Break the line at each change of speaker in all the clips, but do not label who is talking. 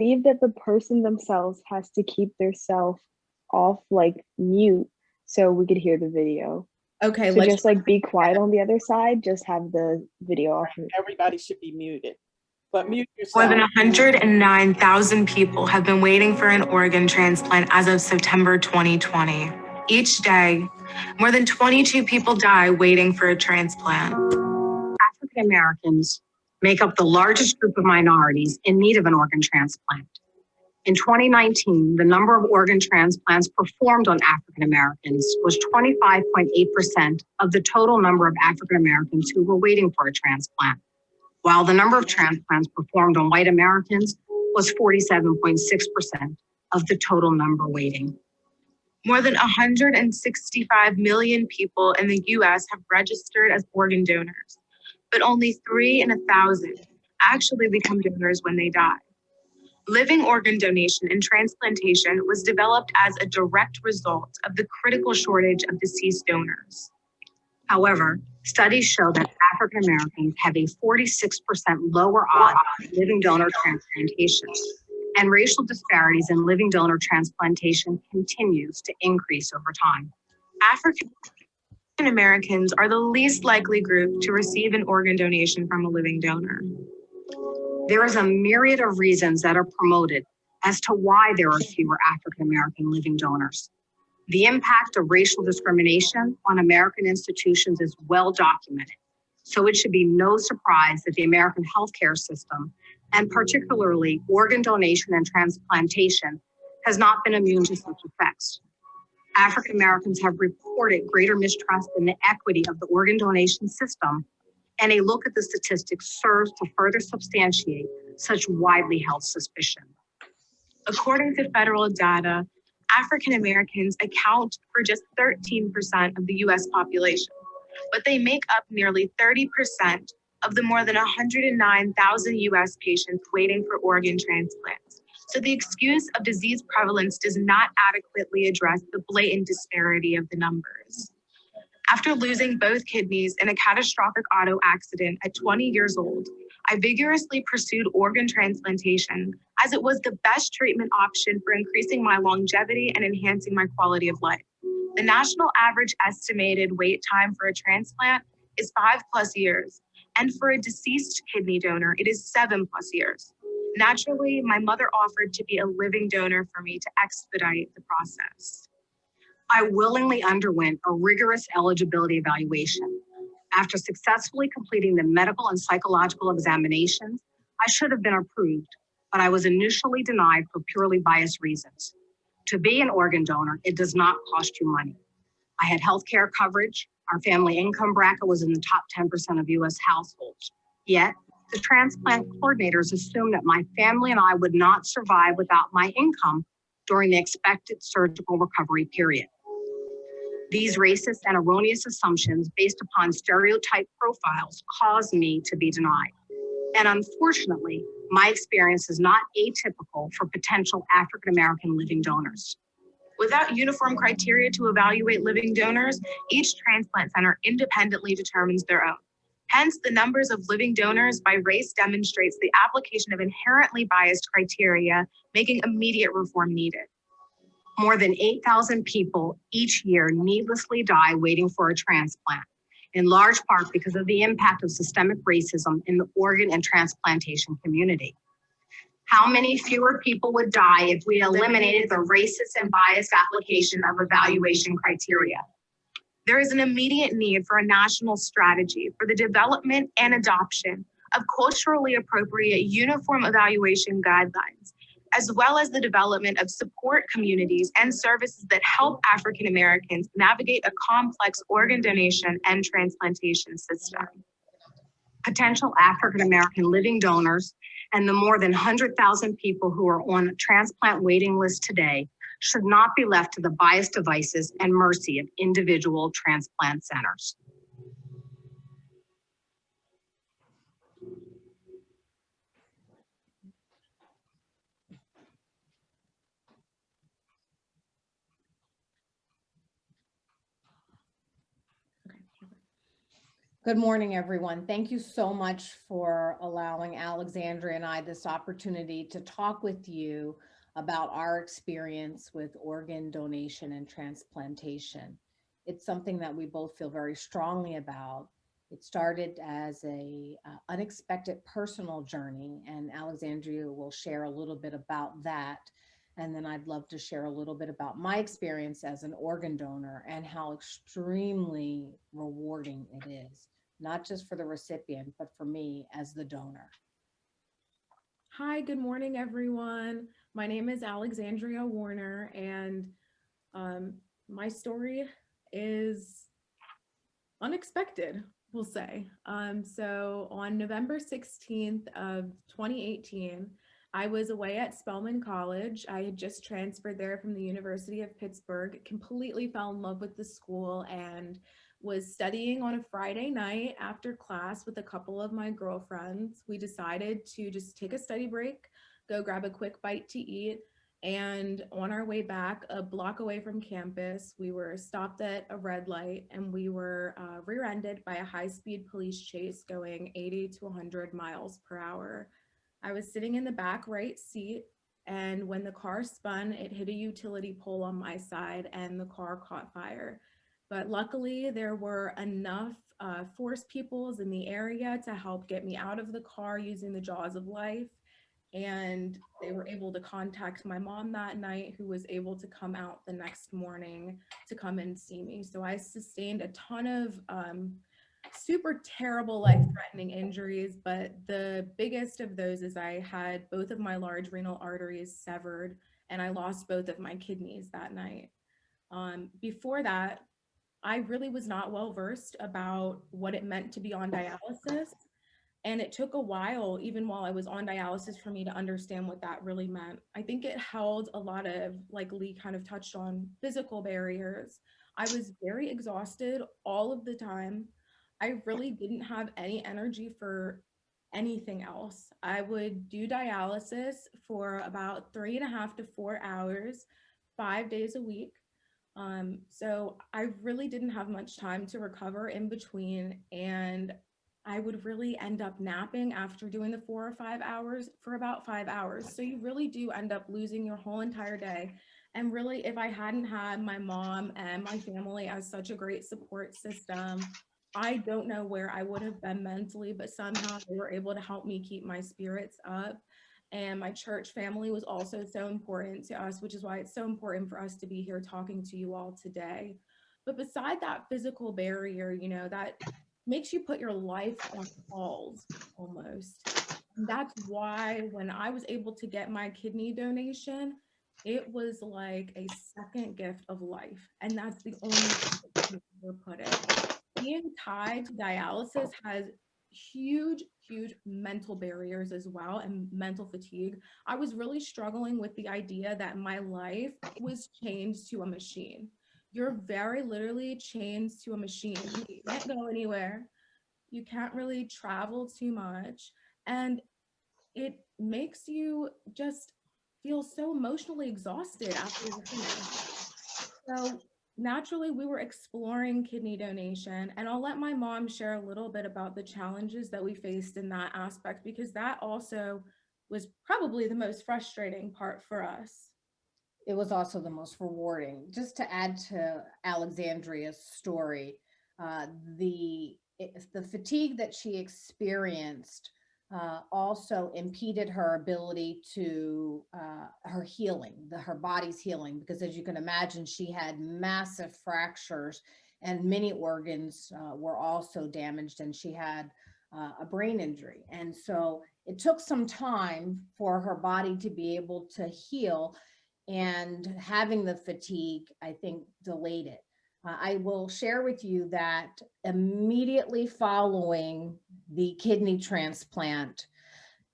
believe that the person themselves has to keep their self off like mute so we could hear the video.
Okay,
So just like be quiet on the other side, just have the video off.
Everybody should be muted, but mute yourself.
More than 109,000 people have been waiting for an organ transplant as of September 2020. Each day, more than 22 people die waiting for a transplant.
African Americans make up the largest group of minorities in need of an organ transplant. In 2019, the number of organ transplants performed on African Americans was 25.8% of the total number of African Americans who were waiting for a transplant, while the number of transplants performed on white Americans was 47.6% of the total number waiting.
More than 165 million people in the US have registered as organ donors, but only 3 in 1,000 actually become donors when they die. Living organ donation and transplantation was developed as a direct result of the critical shortage of deceased donors.
However, studies show that African Americans have a 46% lower odds of living donor transplantation, and racial disparities in living donor transplantation continues to increase over time.
African Americans are the least likely group to receive an organ donation from a living donor.
There is a myriad of reasons that are promoted as to why there are fewer African American living donors. The impact of racial discrimination on American institutions is well documented, so it should be no surprise that the American healthcare system, and particularly organ donation and transplantation, has not been immune to such effects. African Americans have reported greater mistrust in the equity of the organ donation system, and a look at the statistics serves to further substantiate such widely held suspicion.
According to federal data, African Americans account for just 13% of the US population, but they make up nearly 30% of the more than 109,000 US patients waiting for organ transplants. So the excuse of disease prevalence does not adequately address the blatant disparity of the numbers. After losing both kidneys in a catastrophic auto accident at 20 years old, I vigorously pursued organ transplantation as it was the best treatment option for increasing my longevity and enhancing my quality of life. The national average estimated wait time for a transplant is 5+ years, and for a deceased kidney donor, it is 7+ years. Naturally, my mother offered to be a living donor for me to expedite the process.
I willingly underwent a rigorous eligibility evaluation. After successfully completing the medical and psychological examinations, I should have been approved, but I was initially denied for purely biased reasons. To be an organ donor, it does not cost you money. I had health care coverage. Our family income bracket was in the top 10% of US households. Yet, the transplant coordinators assumed that my family and I would not survive without my income during the expected surgical recovery period. These racist and erroneous assumptions based upon stereotype profiles caused me to be denied. And unfortunately, my experience is not atypical for potential African American living donors.
Without uniform criteria to evaluate living donors, each transplant center independently determines their own. Hence, the numbers of living donors by race demonstrates the application of inherently biased criteria, making immediate reform needed.
More than 8,000 people each year needlessly die waiting for a transplant, in large part because of the impact of systemic racism in the organ and transplantation community. How many fewer people would die if we eliminated the racist and biased application of evaluation criteria?
There is an immediate need for a national strategy for the development and adoption of culturally appropriate uniform evaluation guidelines, as well as the development of support communities and services that help African Americans navigate a complex organ donation and transplantation system.
Potential African American living donors and the more than 100,000 people who are on a transplant waiting list today should not be left to the biased devices and mercy of individual transplant centers.
Good morning, everyone. Thank you so much for allowing Alexandria and I this opportunity to talk with you about our experience with organ donation and transplantation. It's something that we both feel very strongly about. It started as a unexpected personal journey, and Alexandria will share a little bit about that. And then I'd love to share a little bit about my experience as an organ donor and how extremely rewarding it is, not just for the recipient, but for me as the donor.
Hi, good morning, everyone. My name is Alexandria Warner, and my story is unexpected, we'll say. So on November 16th of 2018, I was away at Spelman College. I had just transferred there from the University of Pittsburgh, completely fell in love with the school, and was studying on a Friday night after class with a couple of my girlfriends. We decided to just take a study break, go grab a quick bite to eat, and on our way back, a block away from campus, we were stopped at a red light and we were rear-ended by a high-speed police chase going 80 to 100 miles per hour. I was sitting in the back right seat, and when the car spun, it hit a utility pole on my side and the car caught fire. But luckily, there were enough force peoples in the area to help get me out of the car using the jaws of life. And they were able to contact my mom that night, who was able to come out the next morning to come and see me. So I sustained a ton of super terrible life-threatening injuries, but the biggest of those is I had both of my large renal arteries severed, and I lost both of my kidneys that night. Before that, I really was not well versed about what it meant to be on dialysis. And it took a while, even while I was on dialysis, for me to understand what that really meant. I think it held a lot of, like Lee kind of touched on, physical barriers. I was very exhausted all of the time. I really didn't have any energy for anything else. I would do dialysis for about 3.5 to 4 hours, 5 days a week. So I really didn't have much time to recover in between, and I would really end up napping after doing the 4 or 5 hours for about 5 hours. So you really do end up losing your whole entire day. And really, if I hadn't had my mom and my family as such a great support system, I don't know where I would have been mentally, but somehow they were able to help me keep my spirits up. And my church family was also so important to us, which is why it's so important for us to be here talking to you all today. But beside that physical barrier, that makes you put your life on pause almost. And that's why when I was able to get my kidney donation, it was like a second gift of life. And that's the only way that I can ever put it. Being tied to dialysis has huge mental barriers as well, and mental fatigue. I was really struggling with the idea that my life was chained to a machine. You're very literally chained to a machine. You can't go anywhere. You can't really travel too much. And it makes you just feel so emotionally exhausted after you're finished. So naturally, we were exploring kidney donation, and I'll let my mom share a little bit about the challenges that we faced in that aspect, because that also was probably the most frustrating part for us.
It was also the most rewarding. Just to add to Alexandria's story, uh, the the fatigue that she experienced also impeded her ability to her healing, her body's healing, because as you can imagine, she had massive fractures and many organs were also damaged, and she had a brain injury. And so it took some time for her body to be able to heal, and having the fatigue, I think, delayed it. I will share with you that immediately following the kidney transplant,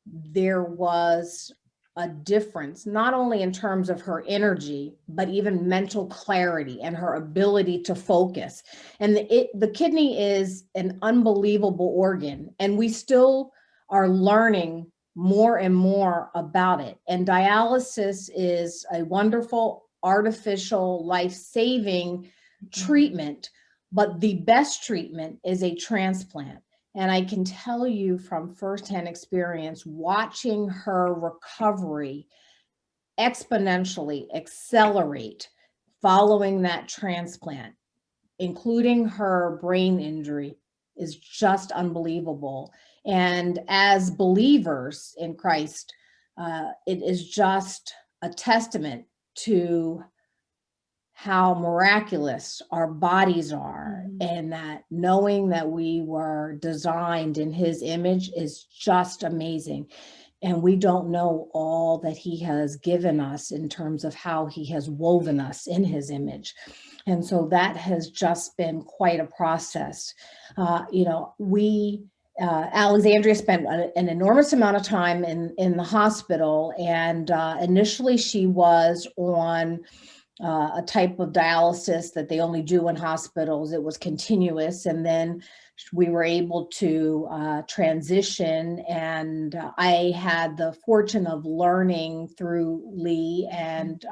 there was a difference, not only in terms of her energy, but even mental clarity and her ability to focus. And the kidney is an unbelievable organ, and we still are learning more and more about it. And dialysis is a wonderful, artificial, life-saving treatment, but the best treatment is a transplant. And I can tell you from firsthand experience, watching her recovery exponentially accelerate following that transplant, including her brain injury, is just unbelievable. And as believers in Christ, it is just a testament to how miraculous our bodies are, and that knowing that we were designed in his image is just amazing. And we don't know all that he has given us in terms of how he has woven us in his image. And so that has just been quite a process. Alexandria spent an enormous amount of time in the hospital, and initially she was on a type of dialysis that they only do in hospitals. It was continuous, and then we were able to transition, and I had the fortune of learning through Lee and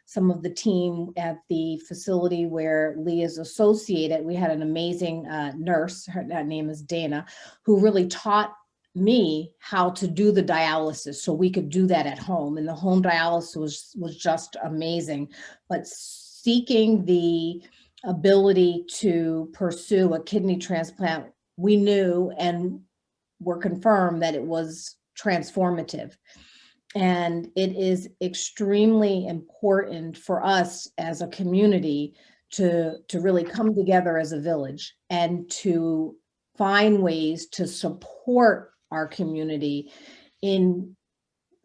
some of the team at the facility where Lee is associated. We had an amazing nurse, her name is Dana, who really taught me how to do the dialysis so we could do that at home. And the home dialysis was just amazing. But seeking the ability to pursue a kidney transplant, we knew and were confirmed that it was transformative. And it is extremely important for us as a community to really come together as a village and to find ways to support our community in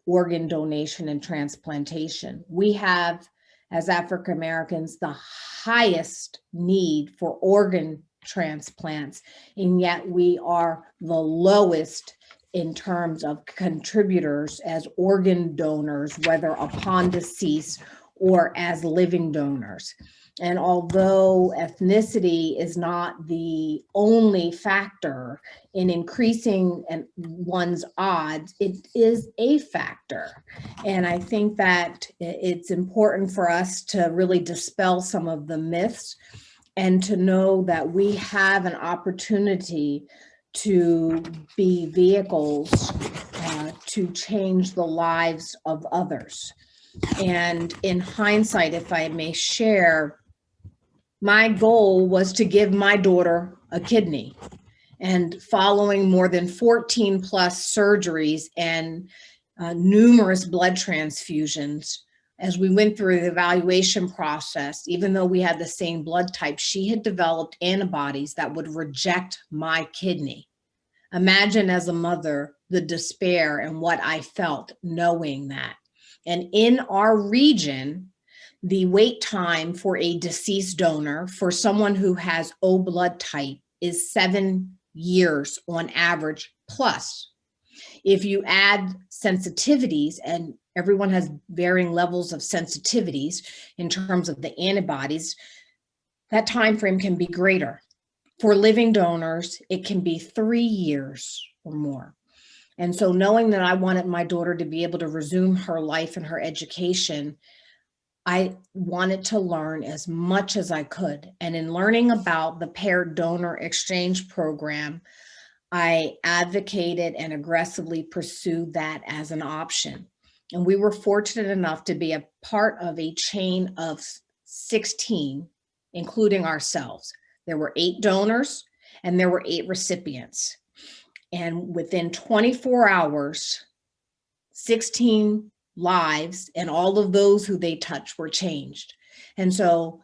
organ donation and transplantation. We have, as African Americans, the highest need for organ transplants, and yet we are the lowest in terms of contributors as organ donors, whether upon decease or as living donors. And although ethnicity is not the only factor in increasing one's odds, it is a factor. And I think that it's important for us to really dispel some of the myths and to know that we have an opportunity to be vehicles to change the lives of others. And in hindsight, if I may share, my goal was to give my daughter a kidney. And following more than 14 plus surgeries and numerous blood transfusions, as we went through the evaluation process, even though we had the same blood type, she had developed antibodies that would reject my kidney. Imagine as a mother, the despair and what I felt knowing that. And in our region, the wait time for a deceased donor for someone who has O blood type is 7 years on average plus. If you add sensitivities, and everyone has varying levels of sensitivities in terms of the antibodies, that time frame can be greater. For living donors, it can be 3 years or more. And so knowing that I wanted my daughter to be able to resume her life and her education, I wanted to learn as much as I could. And in learning about the paired donor exchange program, I advocated and aggressively pursued that as an option. And we were fortunate enough to be a part of a chain of 16, including ourselves. There were 8 donors and there were 8 recipients. And within 24 hours, 16 lives and all of those who they touched were changed. And so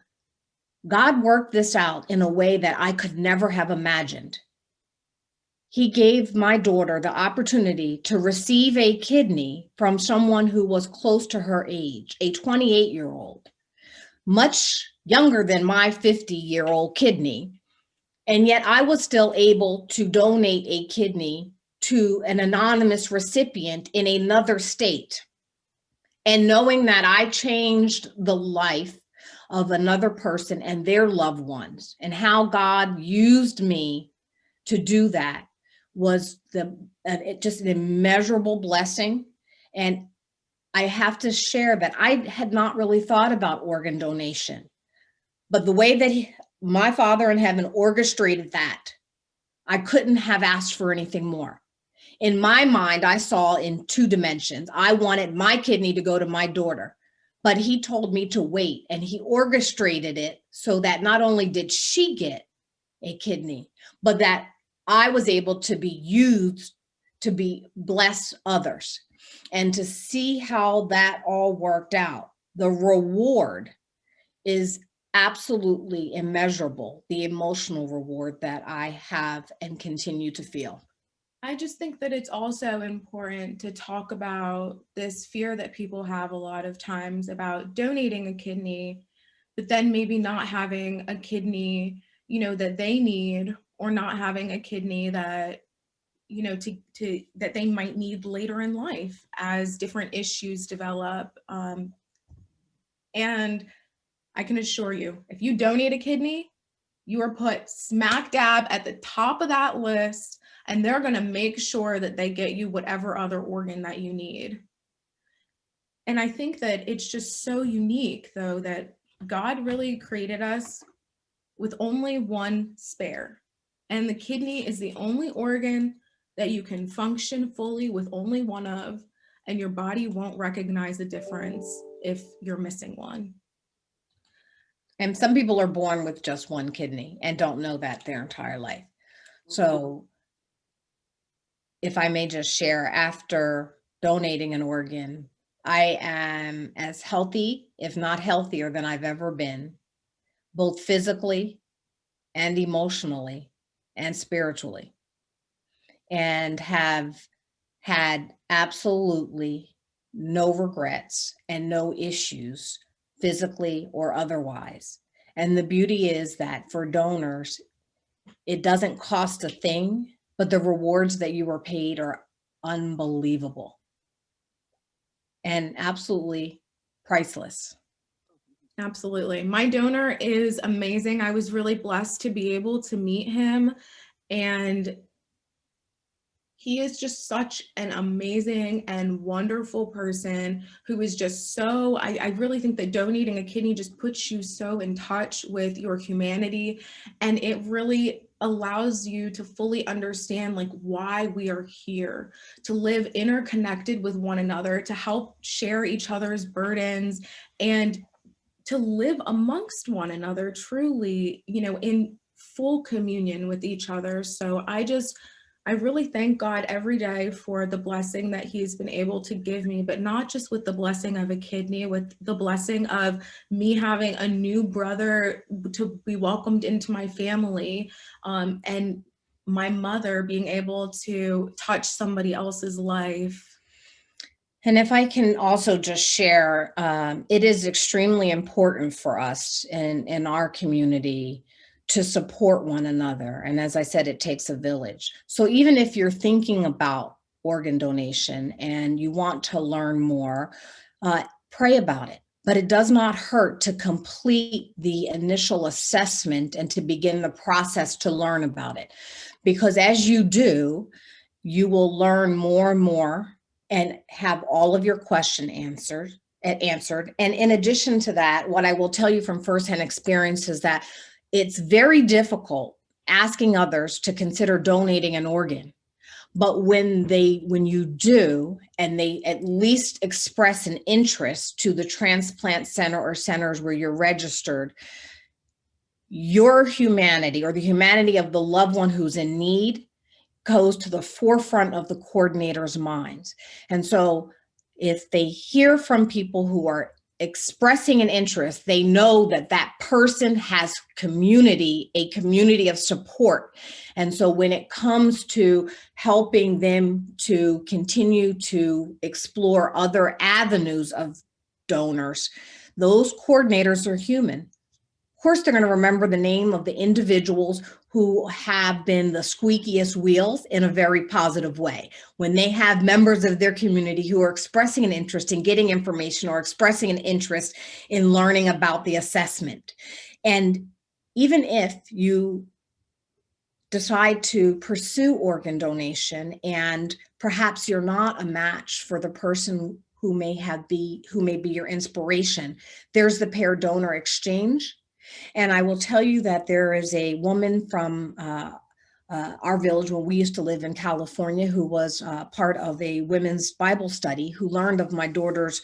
God worked this out in a way that I could never have imagined. He gave my daughter the opportunity to receive a kidney from someone who was close to her age, a 28-year-old, much younger than my 50-year-old kidney. And yet I was still able to donate a kidney to an anonymous recipient in another state. And knowing that I changed the life of another person and their loved ones, and how God used me to do that was just an immeasurable blessing. And I have to share that I had not really thought about organ donation. But the way that my Father in heaven orchestrated that. I couldn't have asked for anything more. In my mind, I saw in 2 dimensions. I wanted my kidney to go to my daughter, but he told me to wait, and he orchestrated it so that not only did she get a kidney, but that I was able to be used to bless others, and to see how that all worked out. The reward is absolutely immeasurable, the emotional reward that I have and continue to feel.
I just think that it's also important to talk about this fear that people have a lot of times about donating a kidney, but then maybe not having a kidney, that they need, or not having a kidney that, that they might need later in life as different issues develop. And I can assure you, if you donate a kidney, you are put smack dab at the top of that list, and they're going to make sure that they get you whatever other organ that you need. And I think that it's just so unique, though, that God really created us with only one spare. And the kidney is the only organ that you can function fully with only one of, and your body won't recognize the difference if you're missing one.
And some people are born with just one kidney and don't know that their entire life. So if I may just share, after donating an organ, I am as healthy, if not healthier, than I've ever been, both physically and emotionally and spiritually, and have had absolutely no regrets and no issues, physically or otherwise. And the beauty is that for donors, it doesn't cost a thing, but the rewards that you are paid are unbelievable and absolutely priceless.
Absolutely. My donor is amazing. I was really blessed to be able to meet him, and he is just such an amazing and wonderful person who is just so, I really think that donating a kidney just puts you so in touch with your humanity, and it really allows you to fully understand like why we are here, to live interconnected with one another, to help share each other's burdens, and to live amongst one another truly, in full communion with each other. So I really thank God every day for the blessing that he's been able to give me, but not just with the blessing of a kidney, with the blessing of me having a new brother to be welcomed into my family, and my mother being able to touch somebody else's life.
And if I can also just share, it is extremely important for us in our community to support one another. And as I said, it takes a village. So even if you're thinking about organ donation and you want to learn more, pray about it. But it does not hurt to complete the initial assessment and to begin the process to learn about it. Because as you do, you will learn more and more and have all of your question answered. And in addition to that, what I will tell you from firsthand experience is that it's very difficult asking others to consider donating an organ. But when you do, and they at least express an interest to the transplant center or centers where you're registered, your humanity or the humanity of the loved one who's in need goes to the forefront of the coordinator's minds. And so if they hear from people who are expressing an interest, they know that that person has a community of support. And so when it comes to helping them to continue to explore other avenues of donors, those coordinators are human. Of course, they're going to remember the name of the individuals who have been the squeakiest wheels in a very positive way. When they have members of their community who are expressing an interest in getting information or expressing an interest in learning about the assessment. And even if you decide to pursue organ donation and perhaps you're not a match for the person who may be your inspiration, there's the pair donor exchange.
And I will tell you that there is a woman from our village when we used to live in California who was part of a women's Bible study who learned of my daughter's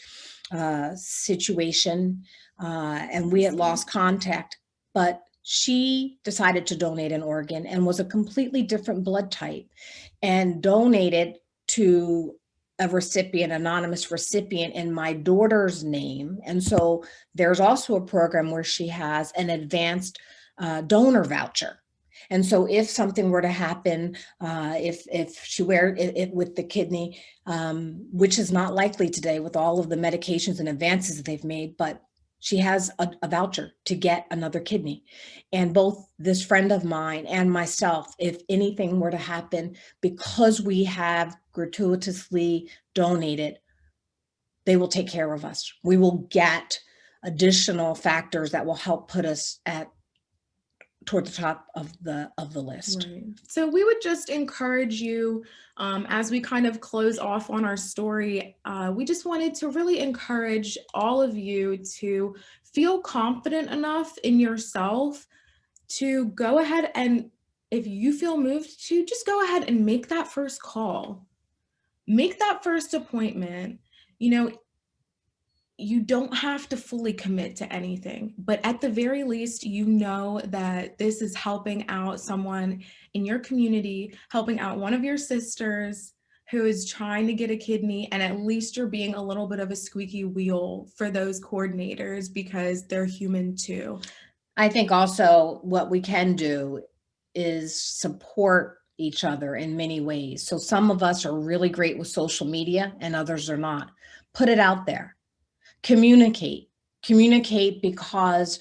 situation, and we had lost contact, but she decided to donate an organ and was a completely different blood type and donated to a recipient, anonymous recipient in my daughter's name. And so there's also a program where she has an advanced donor voucher. And so if something were to happen, if she were it with the kidney, which is not likely today with all of the medications and advances that they've made, but she has a voucher to get another kidney. And both this friend of mine and myself, if anything were to happen, because we have gratuitously donated, they will take care of us. We will get additional factors that will help put us toward the top of the list.
Right. So we would just encourage you, as we kind of close off on our story, we just wanted to really encourage all of you to feel confident enough in yourself to go ahead and, if you feel moved to, just go ahead and make that first call. Make that first appointment. You know, you don't have to fully commit to anything, but at the very least, you know that this is helping out someone in your community, helping out one of your sisters who is trying to get a kidney, and at least you're being a little bit of a squeaky wheel for those coordinators because they're human too.
I think also what we can do is support each other in many ways. So some of us are really great with social media and others are not. Put it out there. Communicate because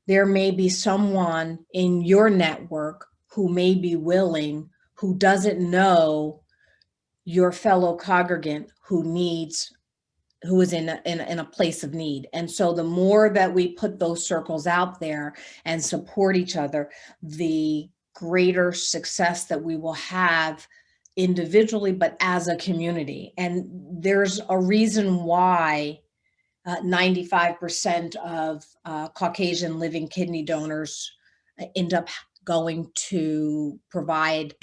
there may be someone in your network who may be willing, who doesn't know your fellow congregant who is in a place of need. And so the more that we put those circles out there and support each other, the greater success that we will have individually, but as a community. And there's a reason why 95% of Caucasian living kidney donors end up going to provide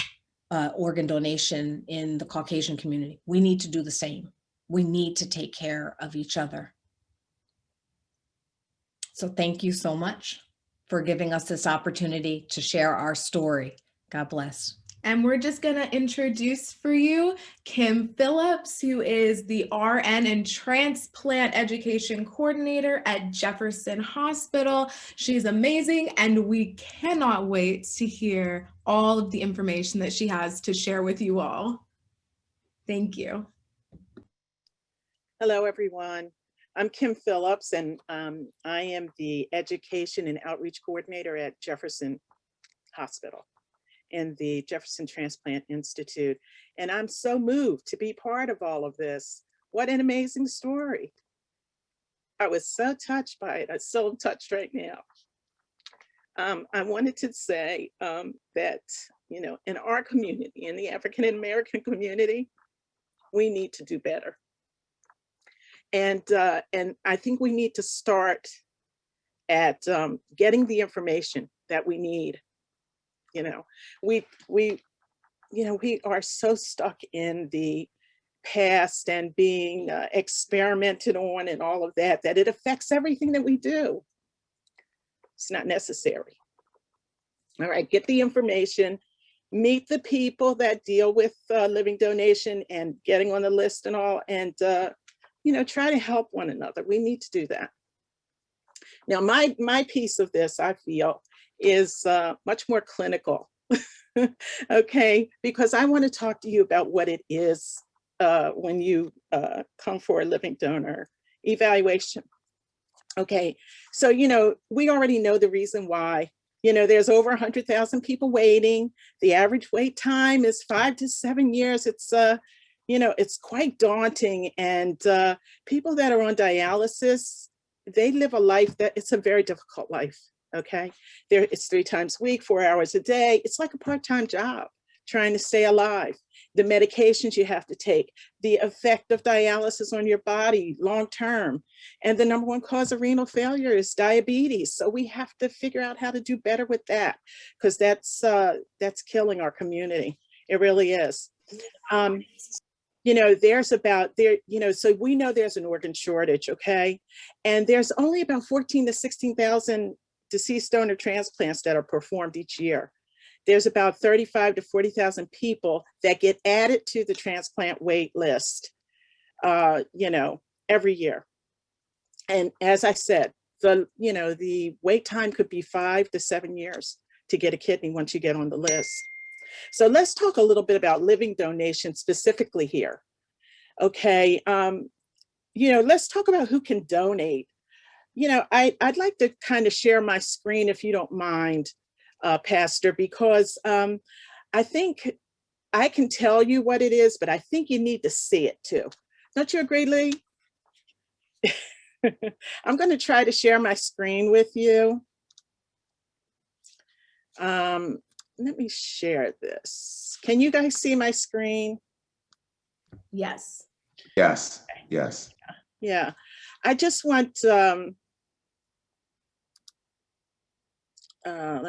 organ donation in the Caucasian community. We need to do the same. We need to take care of each other. So thank you so much for giving us this opportunity to share our story. God bless.
And we're just going to introduce for you Kim Phillips, who is the RN and Transplant Education Coordinator at Jefferson Hospital. She's amazing, and we cannot wait to hear all of the information that she has to share with you all. Thank you.
Hello, everyone. I'm Kim Phillips, and I am the Education and Outreach Coordinator at Jefferson Hospital and the Jefferson Transplant Institute. And I'm so moved to be part of all of this. What an amazing story. I was so touched by it. I'm so touched right now. I wanted to say that, you know, in our community, in the African American community, we need to do better. And I think we need to start at getting the information that we need. You know, we are so stuck in the past and being experimented on and all of that it affects everything that we do. It's not necessary. All right, get the information, meet the people that deal with living donation and getting on the list and all, and you know, try to help one another. We need to do that. Now, my piece of this, I feel, is much more clinical, okay? Because I want to talk to you about what it is when you come for a living donor evaluation. Okay, so, you know, we already know the reason why. You know, there's over 100,000 people waiting. The average wait time is 5 to 7 years. It's, you know, it's quite daunting. And people that are on dialysis, they live a life that it's a very difficult life. Okay, it's 3 times a week, 4 hours a day. It's like a part-time job trying to stay alive. the medications you have to take, the effect of dialysis on your body long-term. And the number one cause of renal failure is diabetes. So we have to figure out how to do better with that, because that's killing our community. It really is. There's so we know there's an organ shortage, okay? And there's only about 14 to 16,000 deceased donor transplants that are performed each year. There's about 35 to 40,000 people that get added to the transplant wait list, every year. And as I said, the wait time could be 5 to 7 years to get a kidney once you get on the list. So let's talk a little bit about living donation specifically here. Okay, let's talk about who can donate. I'd like to kind of share my screen if you don't mind, Pastor, because I think I can tell you what it is, but I think you need to see it too. Don't you agree, Lee? I'm going to try to share my screen with you. Let me share this. Can you guys see my screen?
Yes.
Yes, yes.
Yeah, I just want, let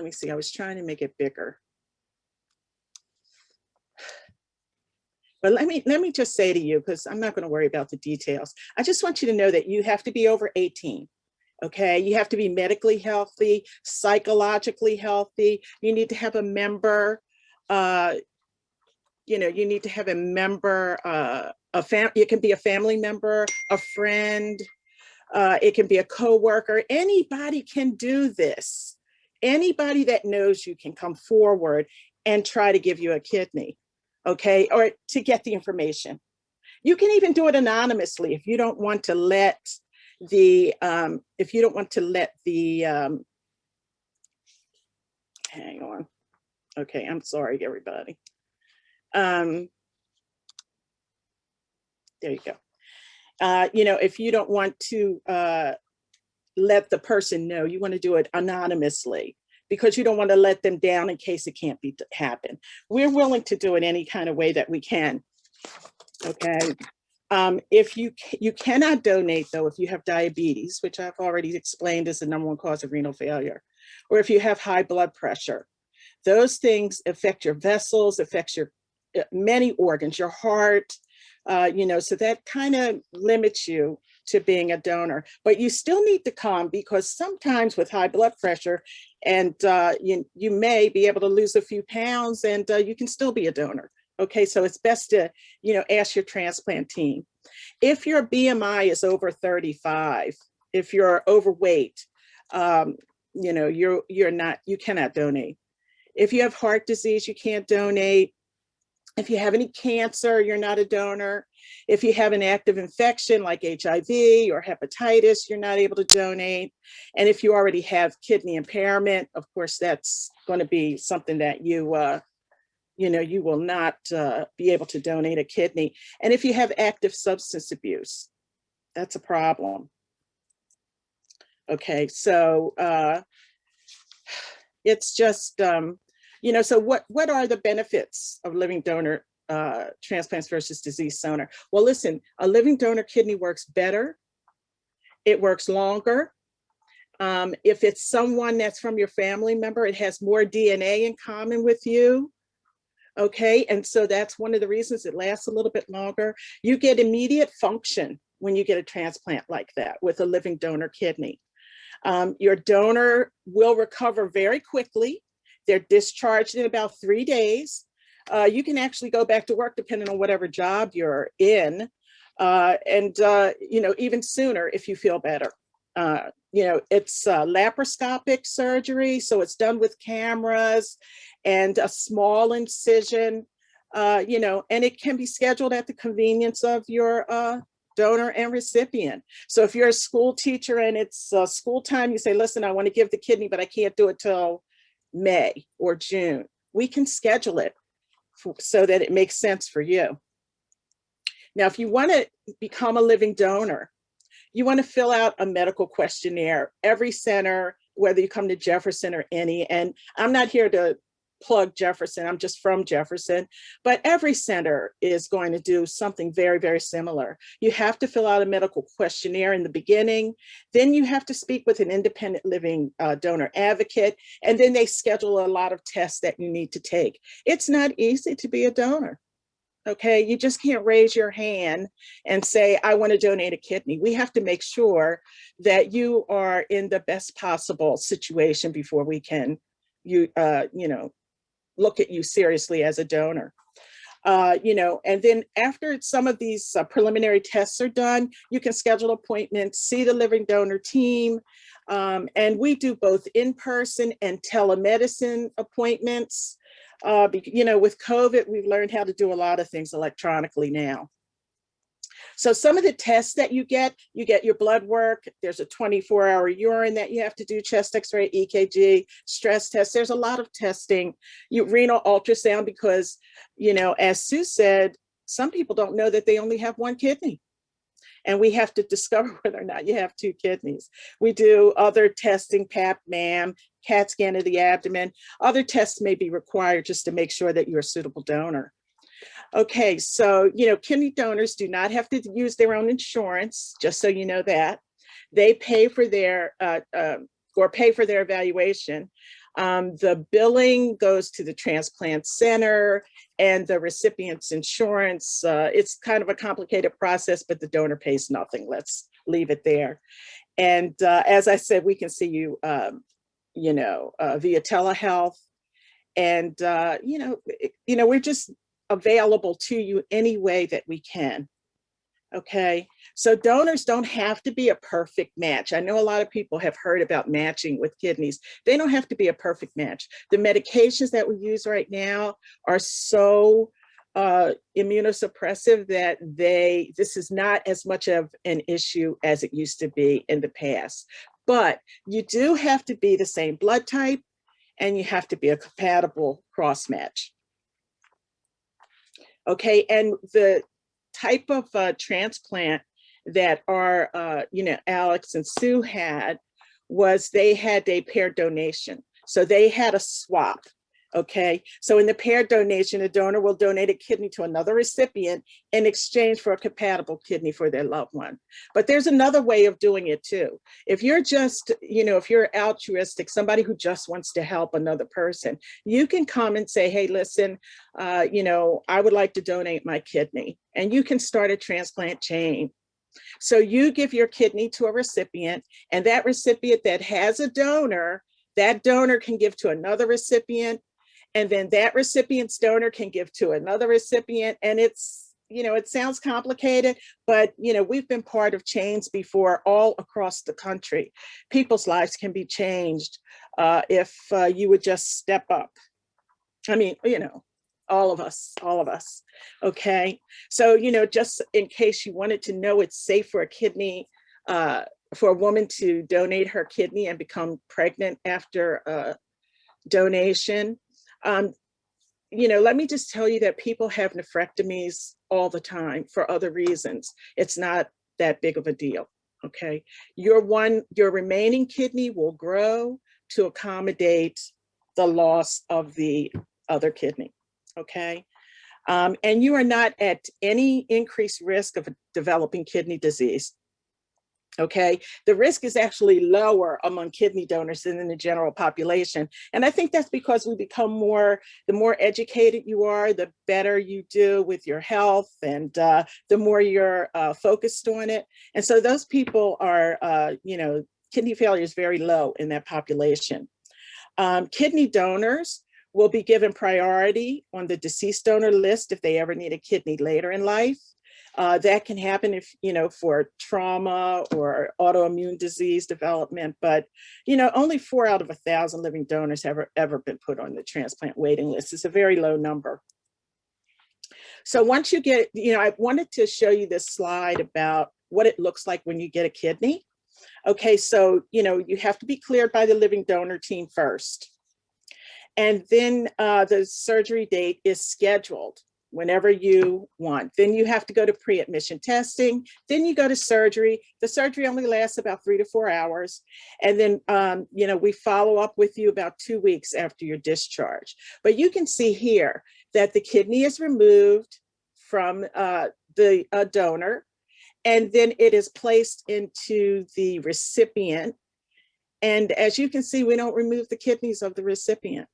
me see, I was trying to make it bigger. But let me just say to you, because I'm not going to worry about the details. I just want you to know that you have to be over 18. Okay, you have to be medically healthy, psychologically healthy. You need to have a member, you need to have a member, it can be a family member, a friend, it can be a coworker. Anybody can do this. Anybody that knows you can come forward and try to give you a kidney, okay, or to get the information. You can even do it anonymously if you don't want to let the, hang on. Okay, I'm sorry, everybody. There you go. If you don't want to let the person know, you want to do it anonymously because you don't want to let them down in case it can't happen. We're willing to do it any kind of way that we can. Okay. If you cannot donate though, if you have diabetes, which I've already explained is the number one cause of renal failure, or if you have high blood pressure, those things affect your vessels, affects your many organs, your heart, so that kind of limits you to being a donor. But you still need to come because sometimes with high blood pressure, and you may be able to lose a few pounds and you can still be a donor. Okay, so it's best to, ask your transplant team. If your BMI is over 35, if you're overweight, you cannot donate. If you have heart disease, you can't donate. If you have any cancer, you're not a donor. If you have an active infection like HIV or hepatitis, you're not able to donate. And if you already have kidney impairment, of course, that's going to be something that you will not be able to donate a kidney. And if you have active substance abuse, that's a problem. Okay, so it's just, so what are the benefits of living donor transplants versus deceased donor? Well, listen, a living donor kidney works better. It works longer. If it's someone that's from your family member, it has more DNA in common with you. Okay, and so that's one of the reasons it lasts a little bit longer. You get immediate function when you get a transplant like that with a living donor kidney. Your donor will recover very quickly. They're discharged in about 3 days. You can actually go back to work depending on whatever job you're in, and even sooner if you feel better. It's laparoscopic surgery, so it's done with cameras and a small incision, and it can be scheduled at the convenience of your donor and recipient. So if you're a school teacher and it's school time, you say, listen, I want to give the kidney, but I can't do it till May or June. We can schedule it so that it makes sense for you. Now, if you want to become a living donor, you want to fill out a medical questionnaire. Every center, whether you come to Jefferson or any, and I'm not here to plug Jefferson, I'm just from Jefferson, but every center is going to do something very, very similar. You have to fill out a medical questionnaire in the beginning, then you have to speak with an independent living donor advocate, and then they schedule a lot of tests that you need to take. It's not easy to be a donor. Okay, you just can't raise your hand and say, I want to donate a kidney. We have to make sure that you are in the best possible situation before we can, you know, look at you seriously as a donor. You know, and then after some of these preliminary tests are done, you can schedule appointments, see the living donor team, and we do both in-person and telemedicine appointments. You know, with COVID, we've learned how to do a lot of things electronically now. So some of the tests that you get your blood work. There's a 24-hour urine that you have to do, chest x-ray, EKG, stress test. There's a lot of testing, renal ultrasound, because, you know, as Sue said, some people don't know that they only have one kidney. And we have to discover whether or not you have two kidneys. We do other testing, pap, MAM, CAT scan of the abdomen. Other tests may be required just to make sure that you're a suitable donor. Okay, so, you know, kidney donors do not have to use their own insurance, just so you know that. They pay for their, pay for their evaluation. The billing goes to the transplant center and the recipient's insurance. It's kind of a complicated process, but the donor pays nothing. Let's leave it there. And as I said, we can see you, you know, via telehealth. And, you know, we're just available to you any way that we can. Okay, so donors don't have to be a perfect match. I know a lot of people have heard about matching with kidneys. They don't have to be a perfect match. The medications that we use right now are so immunosuppressive that this is not as much of an issue as it used to be in the past. But you do have to be the same blood type, and you have to be a compatible cross match. Okay, and the type of transplant that our, you know, Alex and Sue had was they had a paired donation. So they had a swap. Okay, so in the paired donation, a donor will donate a kidney to another recipient in exchange for a compatible kidney for their loved one. But there's another way of doing it too. If you're just, you know, if you're altruistic, somebody who just wants to help another person, you can come and say, hey, listen, you know, I would like to donate my kidney. And you can start a transplant chain. So you give your kidney to a recipient, and that recipient that has a donor, that donor can give to another recipient. And then that recipient's donor can give to another recipient. And it's, you know, it sounds complicated, but, you know, we've been part of chains before all across the country. People's lives can be changed if you would just step up. I mean, you know, all of us. Okay. So, you know, just in case you wanted to know, it's safe for a kidney, for a woman to donate her kidney and become pregnant after donation. You know, let me just tell you that people have nephrectomies all the time for other reasons. It's not that big of a deal, okay? Your remaining kidney will grow to accommodate the loss of the other kidney, okay? And you are not at any increased risk of developing kidney disease. Okay, the risk is actually lower among kidney donors than in the general population. And I think that's because we become the more educated you are, the better you do with your health, and the more you're focused on it. And so those people are, you know, kidney failure is very low in that population. Kidney donors will be given priority on the deceased donor list if they ever need a kidney later in life. That can happen if, you know, for trauma or autoimmune disease development, but, you know, only 4 out of 1,000 living donors have ever been put on the transplant waiting list. It's a very low number. So once you get, you know, I wanted to show you this slide about what it looks like when you get a kidney. Okay, so, you know, you have to be cleared by the living donor team first. And then the surgery date is scheduled. whenever you want. Then you have to go to pre-admission testing. Then you go to surgery. The surgery only lasts about 3 to 4 hours. And then, we follow up with you about 2 weeks after your discharge. But you can see here that the kidney is removed from the donor, and then it is placed into the recipient. And as you can see, we don't remove the kidneys of the recipient.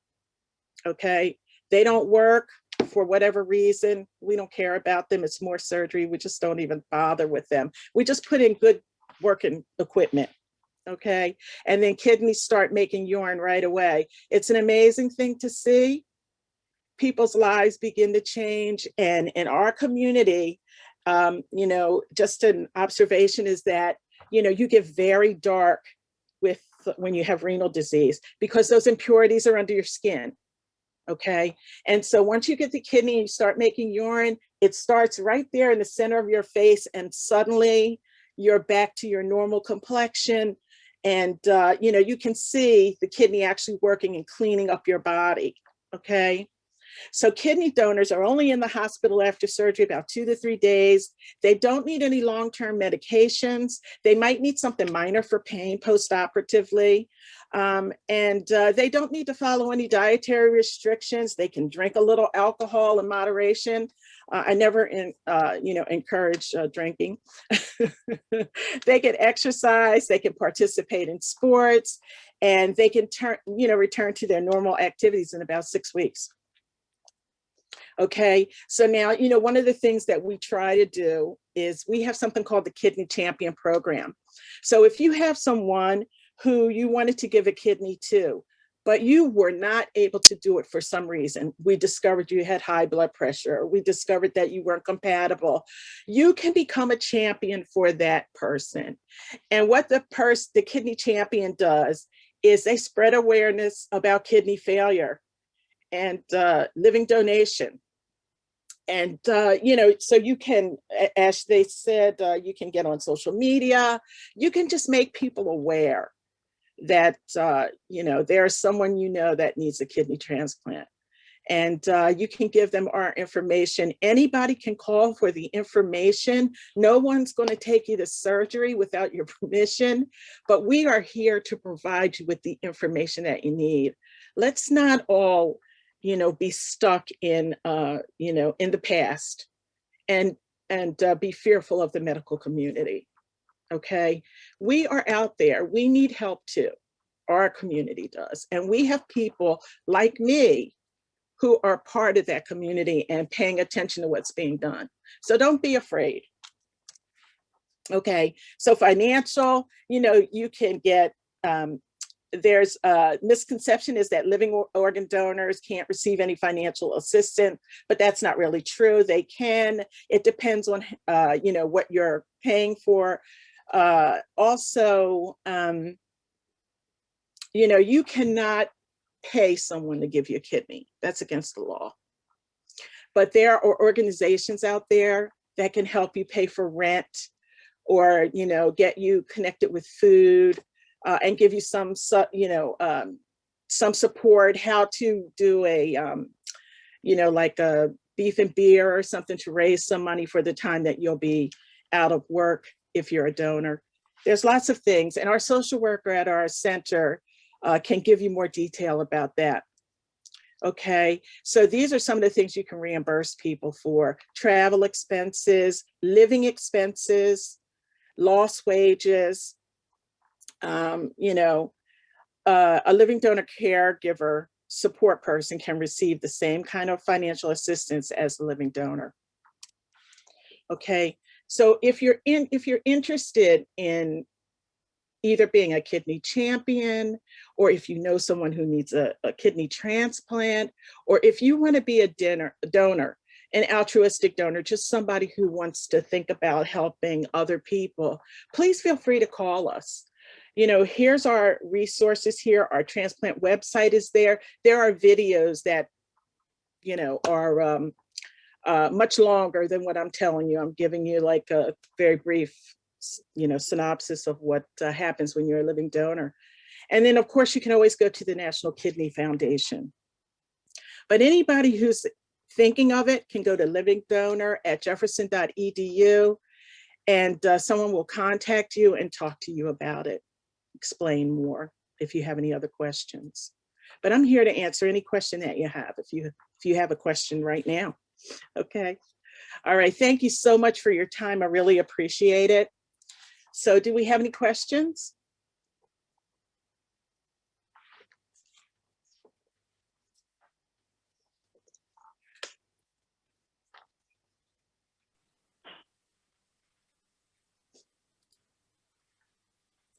Okay, they don't work for whatever reason. We don't care about them. It's more surgery. We just don't even bother with them. We just put in good working equipment. Okay, and then kidneys start making urine right away. It's an amazing thing to see. People's lives begin to change. And in our community, just an observation is that, you get very dark when you have renal disease, because those impurities are under your skin. Okay. And so once you get the kidney and you start making urine, it starts right there in the center of your face, and suddenly you're back to your normal complexion. And, you can see the kidney actually working and cleaning up your body. Okay. So kidney donors are only in the hospital after surgery about 2 to 3 days. They don't need any long-term medications. They might need something minor for pain post-operatively. And they don't need to follow any dietary restrictions. They can drink a little alcohol in moderation. I never, encourage drinking. They can exercise, they can participate in sports, and they can return to their normal activities in about 6 weeks. Okay, so now, one of the things that we try to do is we have something called the Kidney Champion Program. So if you have someone who you wanted to give a kidney to, but you were not able to do it for some reason, we discovered you had high blood pressure, or we discovered that you weren't compatible, you can become a champion for that person. And what the kidney champion does is they spread awareness about kidney failure and living donation. And, so you can, as they said, you can get on social media. You can just make people aware that, there's someone that needs a kidney transplant. And you can give them our information. Anybody can call for the information. No one's going to take you to surgery without your permission, but we are here to provide you with the information that you need. Let's not all be stuck in, in the past and be fearful of the medical community. Okay, we are out there. We need help too. Our community does. And we have people like me who are part of that community and paying attention to what's being done. So don't be afraid. Okay, so financial, you can get, there's a misconception is that living organ donors can't receive any financial assistance, but that's not really true. They can. It depends on, what you're paying for. Also, you cannot pay someone to give you a kidney. That's against the law. But there are organizations out there that can help you pay for rent, or, get you connected with food. And give you some support, how to do a, like a beef and beer or something to raise some money for the time that you'll be out of work if you're a donor. There's lots of things. And our social worker at our center can give you more detail about that. Okay, so these are some of the things you can reimburse people for: travel expenses, living expenses, lost wages. A living donor caregiver support person can receive the same kind of financial assistance as the living donor. Okay, so if you're interested in either being a kidney champion, or if you know someone who needs a kidney transplant, or if you want to be a donor, an altruistic donor, just somebody who wants to think about helping other people, please feel free to call us. Here's our resources here. Our transplant website is there. There are videos that, are much longer than what I'm telling you. I'm giving you like a very brief, synopsis of what happens when you're a living donor. And then, of course, you can always go to the National Kidney Foundation. But anybody who's thinking of it can go to livingdonor@jefferson.edu, and someone will contact you and talk to you about it, explain more if you have any other questions. But I'm here to answer any question that you have, if you have a question right now. Okay. All right. Thank you so much for your time. I really appreciate it. So do we have any questions?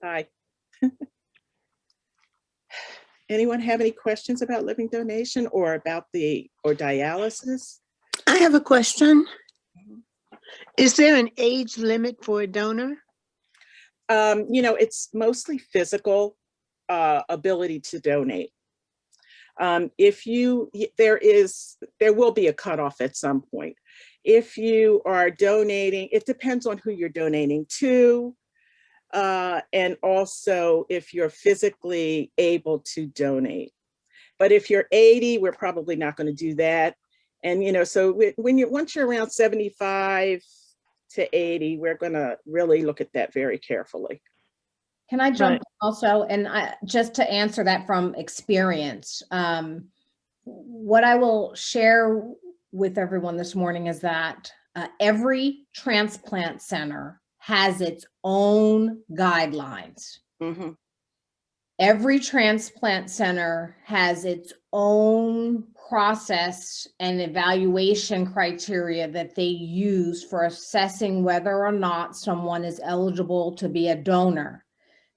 Hi. Anyone have any questions about living donation or about dialysis?
I have a question. Is there an age limit for a donor?
It's mostly physical ability to donate. There will be a cutoff at some point. If you are donating, it depends on who you're donating to, and also if you're physically able to donate. But if you're 80, we're probably not going to do that. And so once you're around 75 to 80, we're going to really look at that very carefully.
Can I jump in also? And just to answer that from experience, what I will share with everyone this morning is that every transplant center has its own guidelines.
Mm-hmm.
Every transplant center has its own process and evaluation criteria that they use for assessing whether or not someone is eligible to be a donor.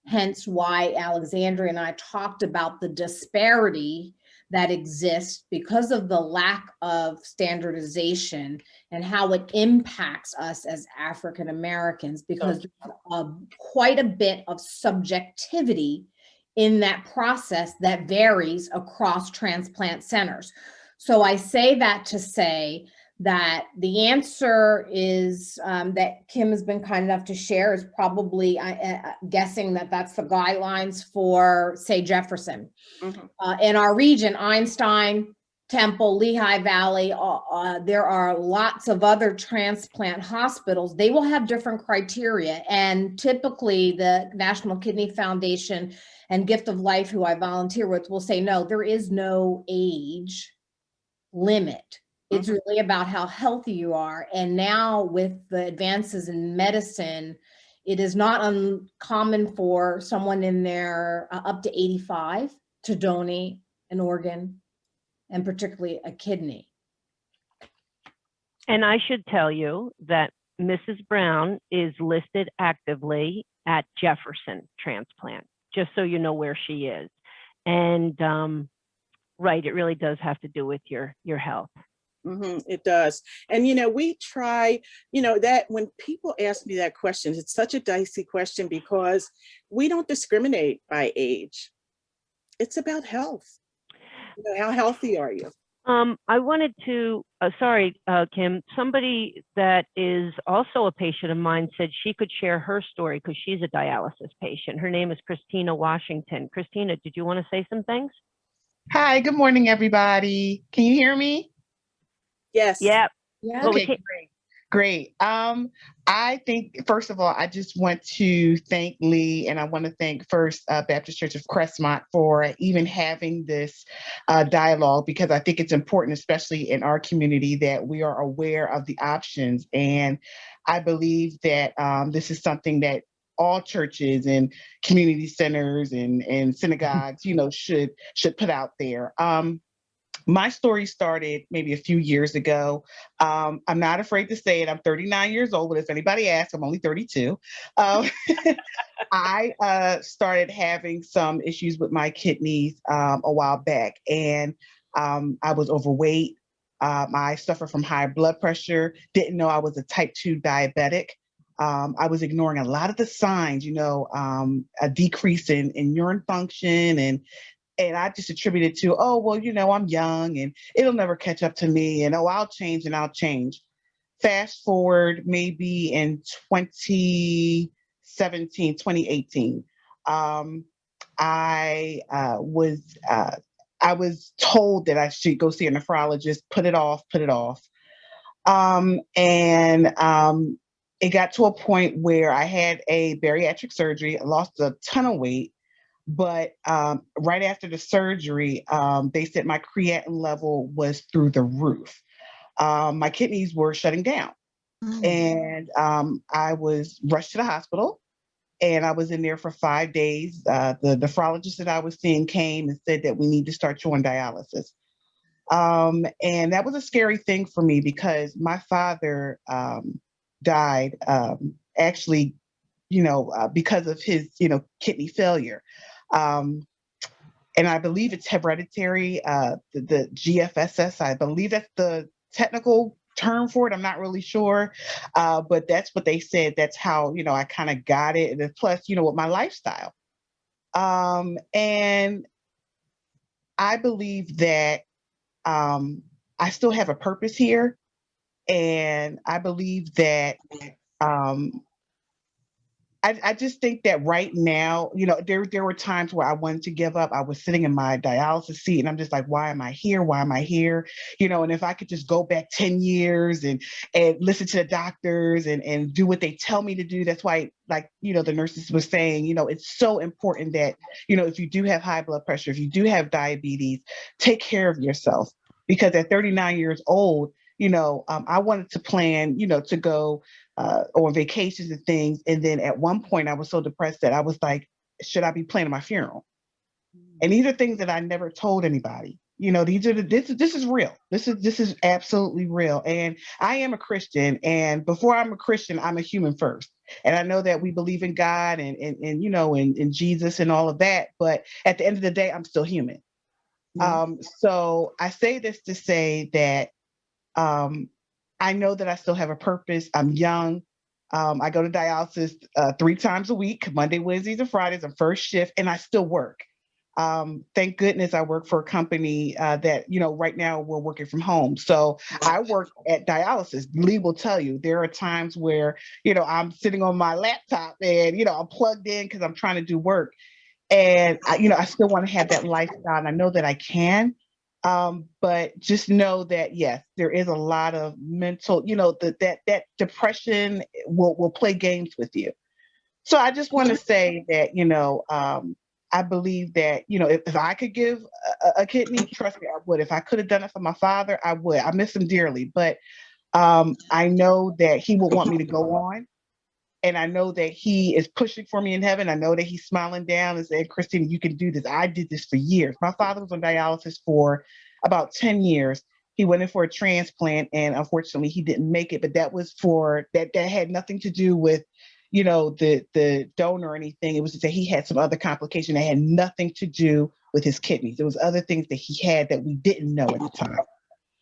Hence why Alexandria and I talked about the disparity that exists because of the lack of standardization and how it impacts us as African Americans, because there's quite a bit of subjectivity in that process that varies across transplant centers. So I say that to say that the answer is that Kim has been kind enough to share is probably guessing that that's the guidelines for, say, Jefferson. Mm-hmm. In our region, Einstein, Temple, Lehigh Valley, there are lots of other transplant hospitals. They will have different criteria. And typically the National Kidney Foundation and Gift of Life, who I volunteer with, will say, no, there is no age limit. It's really about how healthy you are. And now with the advances in medicine, it is not uncommon for someone in their up to 85 to donate an organ, and particularly a kidney.
And I should tell you that Mrs. Brown is listed actively at Jefferson Transplant, just so you know where she is. And right, it really does have to do with your health.
Mm-hmm, it does. And, we try, that when people ask me that question, it's such a dicey question because we don't discriminate by age. It's about health. How healthy are you?
I wanted to, Kim, somebody that is also a patient of mine said she could share her story because she's a dialysis patient. Her name is Christina Washington. Christina, did you want to say some things?
Hi, good morning, everybody. Can you hear me?
Yes.
Yep.
Yeah.
Okay, great. I think, first of all, I just want to thank Lee, and I want to thank First Baptist Church of Crestmont for even having this dialogue, because I think it's important, especially in our community, that we are aware of the options. And I believe that this is something that all churches and community centers and synagogues, should put out there. My story started maybe a few years ago. I'm not afraid to say it. I'm 39 years old, but if anybody asks, I'm only 32. I started having some issues with my kidneys a while back, and I was overweight. I suffered from high blood pressure, didn't know I was a type 2 diabetic. I was ignoring a lot of the signs, a decrease in urine function, and I just attributed to, oh, well, I'm young and it'll never catch up to me, and I'll change and I'll change. Fast forward maybe in 2017, 2018, I I was told that I should go see a nephrologist, put it off. It got to a point where I had a bariatric surgery, I lost a ton of weight, but right after the surgery, they said my creatinine level was through the roof. My kidneys were shutting down. And I was rushed to the hospital, and I was in there for 5 days. The nephrologist that I was seeing came and said that we need to start you on dialysis. And that was a scary thing for me because my father died actually, because of his, kidney failure. And I believe it's hereditary, the GFSS. I believe that's the technical term for it. I'm not really sure, but that's what they said. That's how, I kind of got it. And then plus, with my lifestyle. And I believe that I still have a purpose here. And I believe that I just think that right now, there were times where I wanted to give up. I was sitting in my dialysis seat and I'm just like, why am I here? Why am I here? And if I could just go back 10 years and listen to the doctors and do what they tell me to do. That's why, like, the nurses were saying, it's so important that, if you do have high blood pressure, if you do have diabetes, take care of yourself. Because at 39 years old, I wanted to plan, to go on vacations and things. And then at one point I was so depressed that I was like, should I be planning my funeral? And these are things that I never told anybody. This is real. This is absolutely real. And I am a Christian. And before I'm a Christian, I'm a human first. And I know that we believe in God and in Jesus and all of that. But at the end of the day, I'm still human. So I say this to say that I know that I still have a purpose. I'm young. I go to dialysis 3 times a week, Monday, Wednesdays, and Fridays. I'm first shift, and I still work. Thank goodness I work for a company that, right now we're working from home. So I work at dialysis. Lee will tell you, there are times where, I'm sitting on my laptop and, I'm plugged in because I'm trying to do work. And, I still want to have that lifestyle, and I know that I can. But just know that, yes, there is a lot of mental, that depression will play games with you. So I just want to say that, I believe that, if I could give a kidney, trust me, I would. If I could have done it for my father, I would. I miss him dearly, but I know that he would want me to go on. And I know that he is pushing for me in heaven. I know that he's smiling down and saying, Christina, you can do this. I did this for years. My father was on dialysis for about 10 years. He went in for a transplant and unfortunately he didn't make it, but that was that had nothing to do with, the donor or anything. It was just that he had some other complication that had nothing to do with his kidneys. There was other things that he had that we didn't know at the time.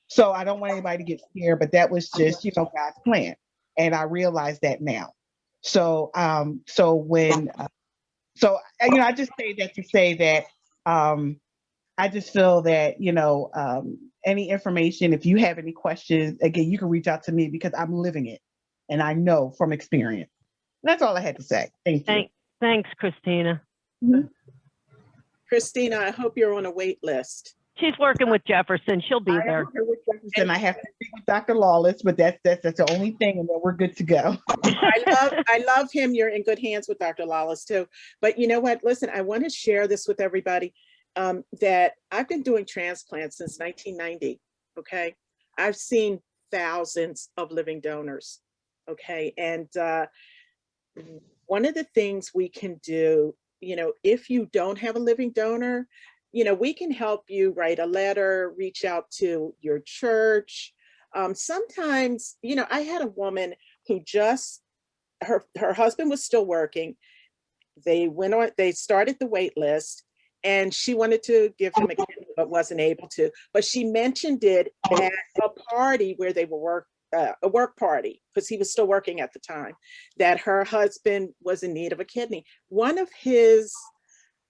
So I don't want anybody to get scared, but that was just, God's plan. And I realize that now. So, I just say that to say that, I just feel that, any information, if you have any questions, again, you can reach out to me because I'm living it and I know from experience. That's all I had to say. Thank you.
Thanks, Christina.
Christina, I hope you're on a wait list.
She's working with Jefferson. She'll be there.
And I have to speak with Dr. Lawless, but that's the only thing, and then we're good to go.
I love him. You're in good hands with Dr. Lawless too. But you know what? Listen, I want to share this with everybody, that I've been doing transplants since 1990. Okay, I've seen thousands of living donors. Okay, and one of the things we can do, if you don't have a living donor, we can help you write a letter, reach out to your church. Sometimes, I had a woman who her husband was still working. They started the wait list and she wanted to give him a kidney, but wasn't able to. But she mentioned it at a party where they were a work party, because he was still working at the time, that her husband was in need of a kidney. One of his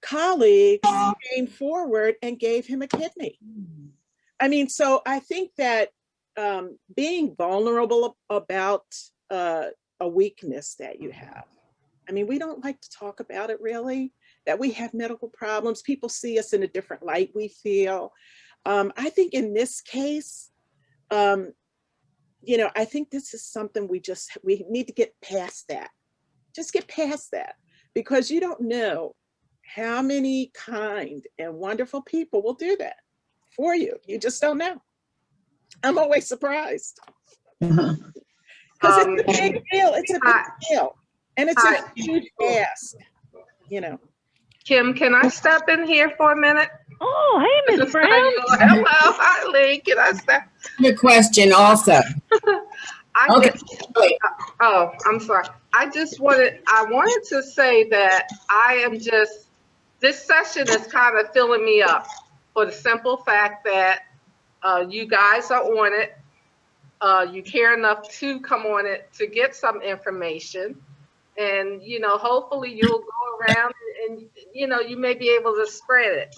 colleagues came forward and gave him a kidney. I mean, so I think that being vulnerable about a weakness that you have, I mean, we don't like to talk about it really, that we have medical problems. People see us in a different light, we feel. I think in this case, you know, I think this is something we need to get past that. Just get past that, because you don't know how many kind and wonderful people will do that for you. You just don't know. I'm always surprised. Because it's a big deal. It's a big deal. And it's a huge ask, you know.
Kim, can I step in here for a minute?
Oh, hey, Ms. Brown.
Hello, hi, Lee. Can I step?
The question also. Okay.
Oh, I'm sorry. I wanted to say that this session is kind of filling me up for the simple fact that you guys are on it. You care enough to come on it to get some information. And, you know, hopefully you'll go around and, you know, you may be able to spread it.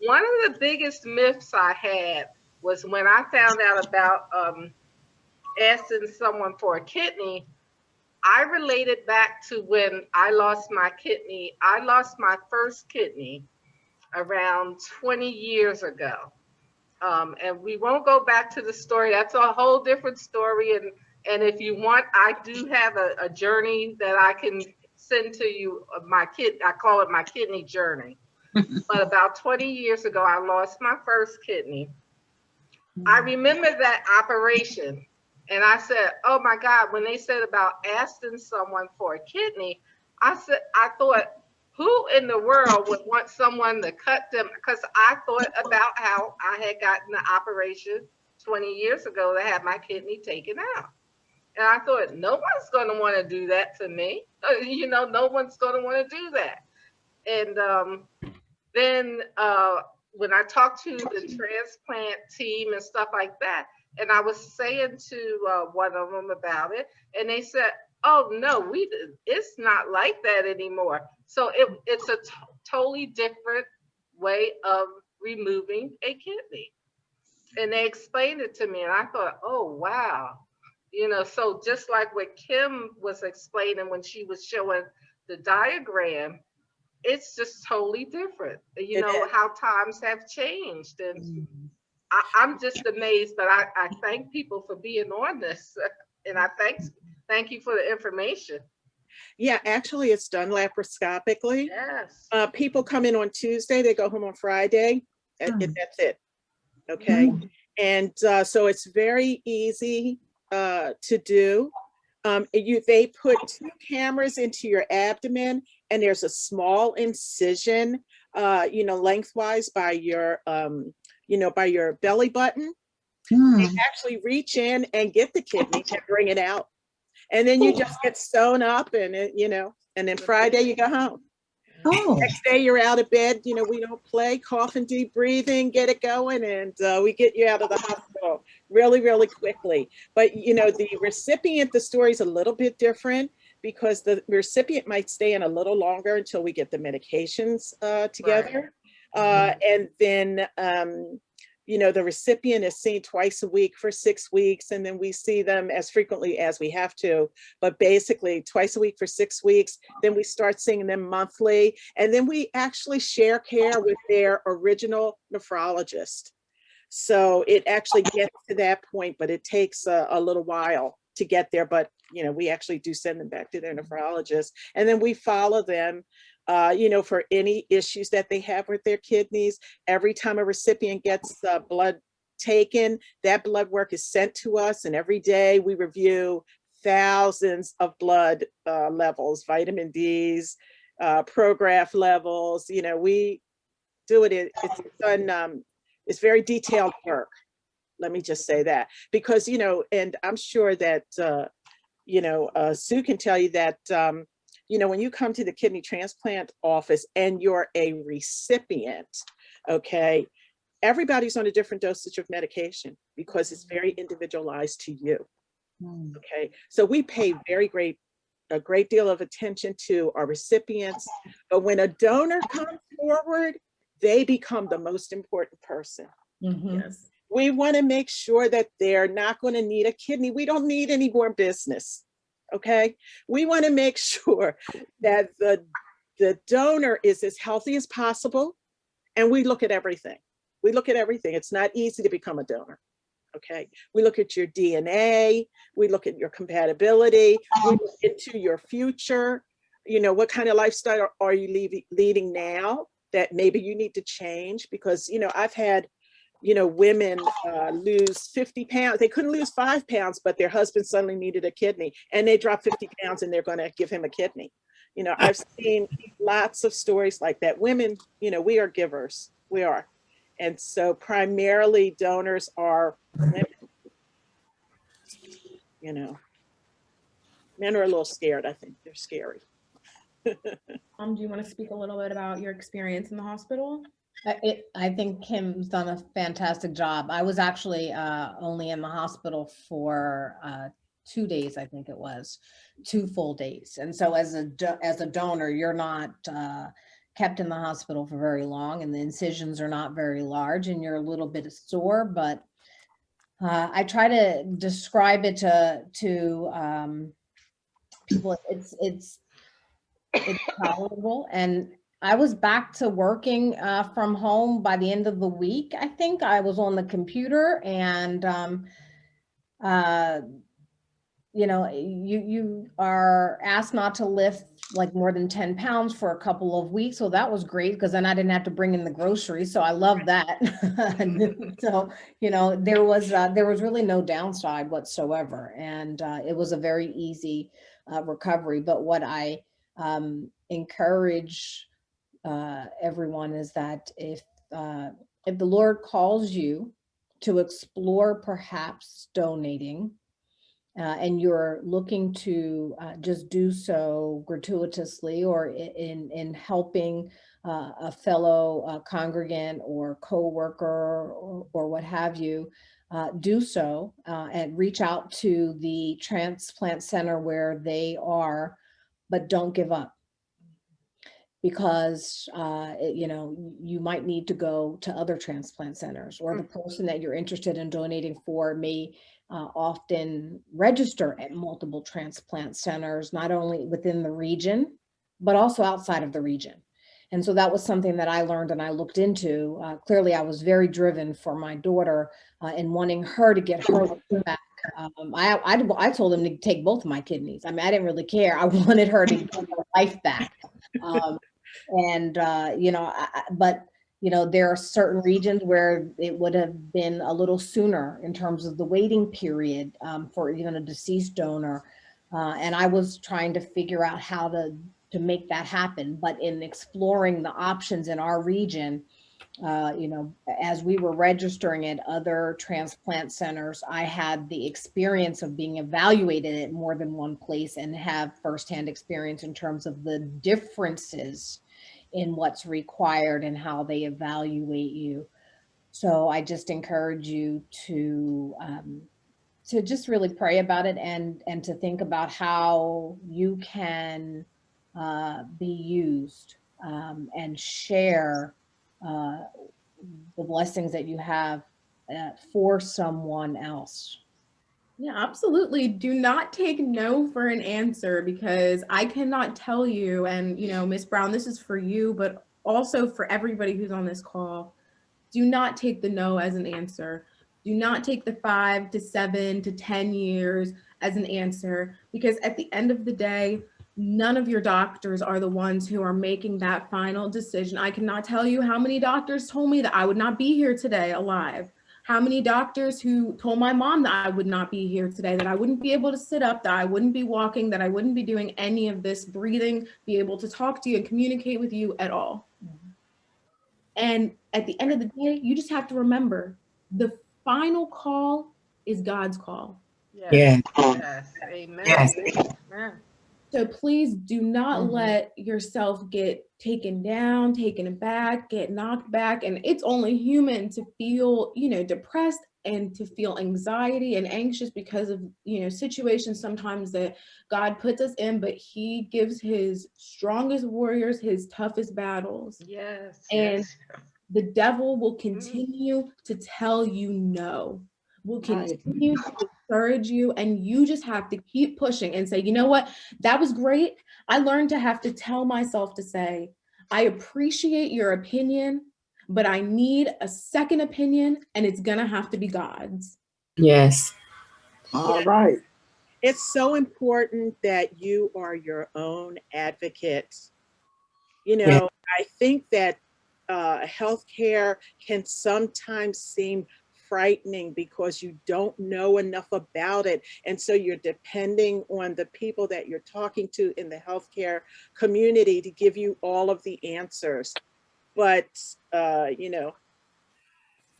One of the biggest myths I had was when I found out about asking someone for a kidney. I related back to when I lost my kidney. I lost my first kidney around 20 years ago. And we won't go back to the story. That's a whole different story. And if you want, I do have a journey that I can send to you. I call it my kidney journey. But about 20 years ago, I lost my first kidney. I remember that operation. And I said, oh my God, when they said about asking someone for a kidney, I thought, who in the world would want someone to cut them? Because I thought about how I had gotten the operation 20 years ago to have my kidney taken out. And I thought, no one's going to want to do that to me. You know, no one's going to want to do that. And then when I talked to the transplant team and stuff like that, and I was saying to one of them about it, and they said, oh, no, it's not like that anymore. So it's a totally different way of removing a kidney. And they explained it to me, and I thought, oh, wow. You know, so just like what Kim was explaining when she was showing the diagram, it's just totally different. You know, how times have changed. And I'm just amazed, but I thank people for being on this. And I thank you for the information.
Yeah, actually it's done laparoscopically.
Yes.
People come in on Tuesday, they go home on Friday, and that's it. Okay. And so it's very easy to do. They put 2 cameras into your abdomen, and there's a small incision, you know, lengthwise by your, you know, by your belly button. They actually reach in and get the kidney and bring it out. And then you just get sewn up and, you know, and then Friday you go home. Next day you're out of bed. You know, we don't play, cough and deep breathing, get it going. And we get you out of the hospital really, really quickly. But, you know, the recipient, the story's a little bit different because the recipient might stay in a little longer until we get the medications together. Right. And then, you know, the recipient is seen twice a week for 6 weeks, and then we see them as frequently as we have to, but basically twice a week for 6 weeks. Then we start seeing them monthly, and then we actually share care with their original nephrologist. So it actually gets to that point, but it takes a little while to get there. But, you know, we actually do send them back to their nephrologist, and then we follow them, you know, for any issues that they have with their kidneys. Every time a recipient gets blood taken, that blood work is sent to us, and every day we review thousands of blood levels, vitamin D's, Prograf levels. You know, we do it. It's done. It's very detailed work. Let me just say that, because, you know, and I'm sure that, you know, Sue can tell you that, you know, when you come to the kidney transplant office and you're a recipient, okay, everybody's on a different dosage of medication because it's very individualized to you. Okay, so we pay a great deal of attention to our recipients, but when a donor comes forward, they become the most important person.
Yes.
We want to make sure that they're not going to need a kidney. We don't need any more business. okay? We want to make sure that the donor is as healthy as possible, and we look at everything. We look at everything. It's not easy to become a donor, okay? We look at your DNA, we look at your compatibility, we look into your future. You know, what kind of lifestyle are you leading now that maybe you need to change? Because, you know, I've had, you know, women lose 50 pounds. They couldn't lose 5 pounds, but their husband suddenly needed a kidney, and they dropped 50 pounds and they're going to give him a kidney. You know, I've seen lots of stories like that. Women, you know, we are givers. We are. And so primarily donors are women. You know, men are a little scared. I think they're scary.
Do you want to speak a little bit about your experience in the hospital?
I think Kim's done a fantastic job. I was actually only in the hospital for 2 days, I think it was, 2 full days. And so as a donor, you're not kept in the hospital for very long, and the incisions are not very large, and you're a little bit sore. But I try to describe it to people. It's tolerable, and I was back to working from home by the end of the week. I think I was on the computer, and you know, you are asked not to lift like more than 10 pounds for a couple of weeks. So that was great, because then I didn't have to bring in the groceries. So I love that. So, you know, there was really no downside whatsoever. And it was a very easy recovery. But what I encourage everyone is that if the Lord calls you to explore perhaps donating, and you're looking to just do so gratuitously or in helping a fellow congregant or co-worker or what have you, do so and reach out to the transplant center where they are, but don't give up. Because you know, you might need to go to other transplant centers, or the person that you're interested in donating for may often register at multiple transplant centers, not only within the region, but also outside of the region. And so that was something that I learned and I looked into. Clearly, I was very driven for my daughter in wanting her to get her back. I told them to take both of my kidneys. I mean, I didn't really care. I wanted her to get her life back. You know, but you know, there are certain regions where it would have been a little sooner in terms of the waiting period for even a deceased donor. And I was trying to figure out how to make that happen. But in exploring the options in our region, you know, as we were registering at other transplant centers, I had the experience of being evaluated at more than one place and have firsthand experience in terms of the differences in what's required and how they evaluate you. So I just encourage you to just really pray about it and to think about how you can be used and share the blessings that you have for someone else.
Yeah, absolutely. Do not take no for an answer, because I cannot tell you, and you know, Ms. Brown, this is for you, but also for everybody who's on this call. Do not take the no as an answer. Do not take the 5 to 7 to 10 years as an answer, because at the end of the day, none of your doctors are the ones who are making that final decision. I cannot tell you how many doctors told me that I would not be here today alive. How many doctors who told my mom that I would not be here today, that I wouldn't be able to sit up, that I wouldn't be walking, that I wouldn't be doing any of this breathing, be able to talk to you and communicate with you at all. And at the end of the day, you just have to remember the final call is God's call.
Yeah.
Yes. Amen.
Yes.
Amen.
So please do not let yourself get taken down, taken aback, get knocked back. And it's only human to feel, you know, depressed and to feel anxiety and anxious because of, you know, situations sometimes that God puts us in, but he gives his strongest warriors his toughest battles.
Yes.
And
yes.
the devil will continue to tell you no. will continue to encourage you, and you just have to keep pushing and say, you know what, that was great. I learned to have to tell myself to say, I appreciate your opinion, but I need a second opinion, and it's gonna have to be God's.
Yes.
All right. It's so important that you are your own advocate. You know, I think that healthcare can sometimes seem frightening because you don't know enough about it. And so you're depending on the people that you're talking to in the healthcare community to give you all of the answers. But, you know,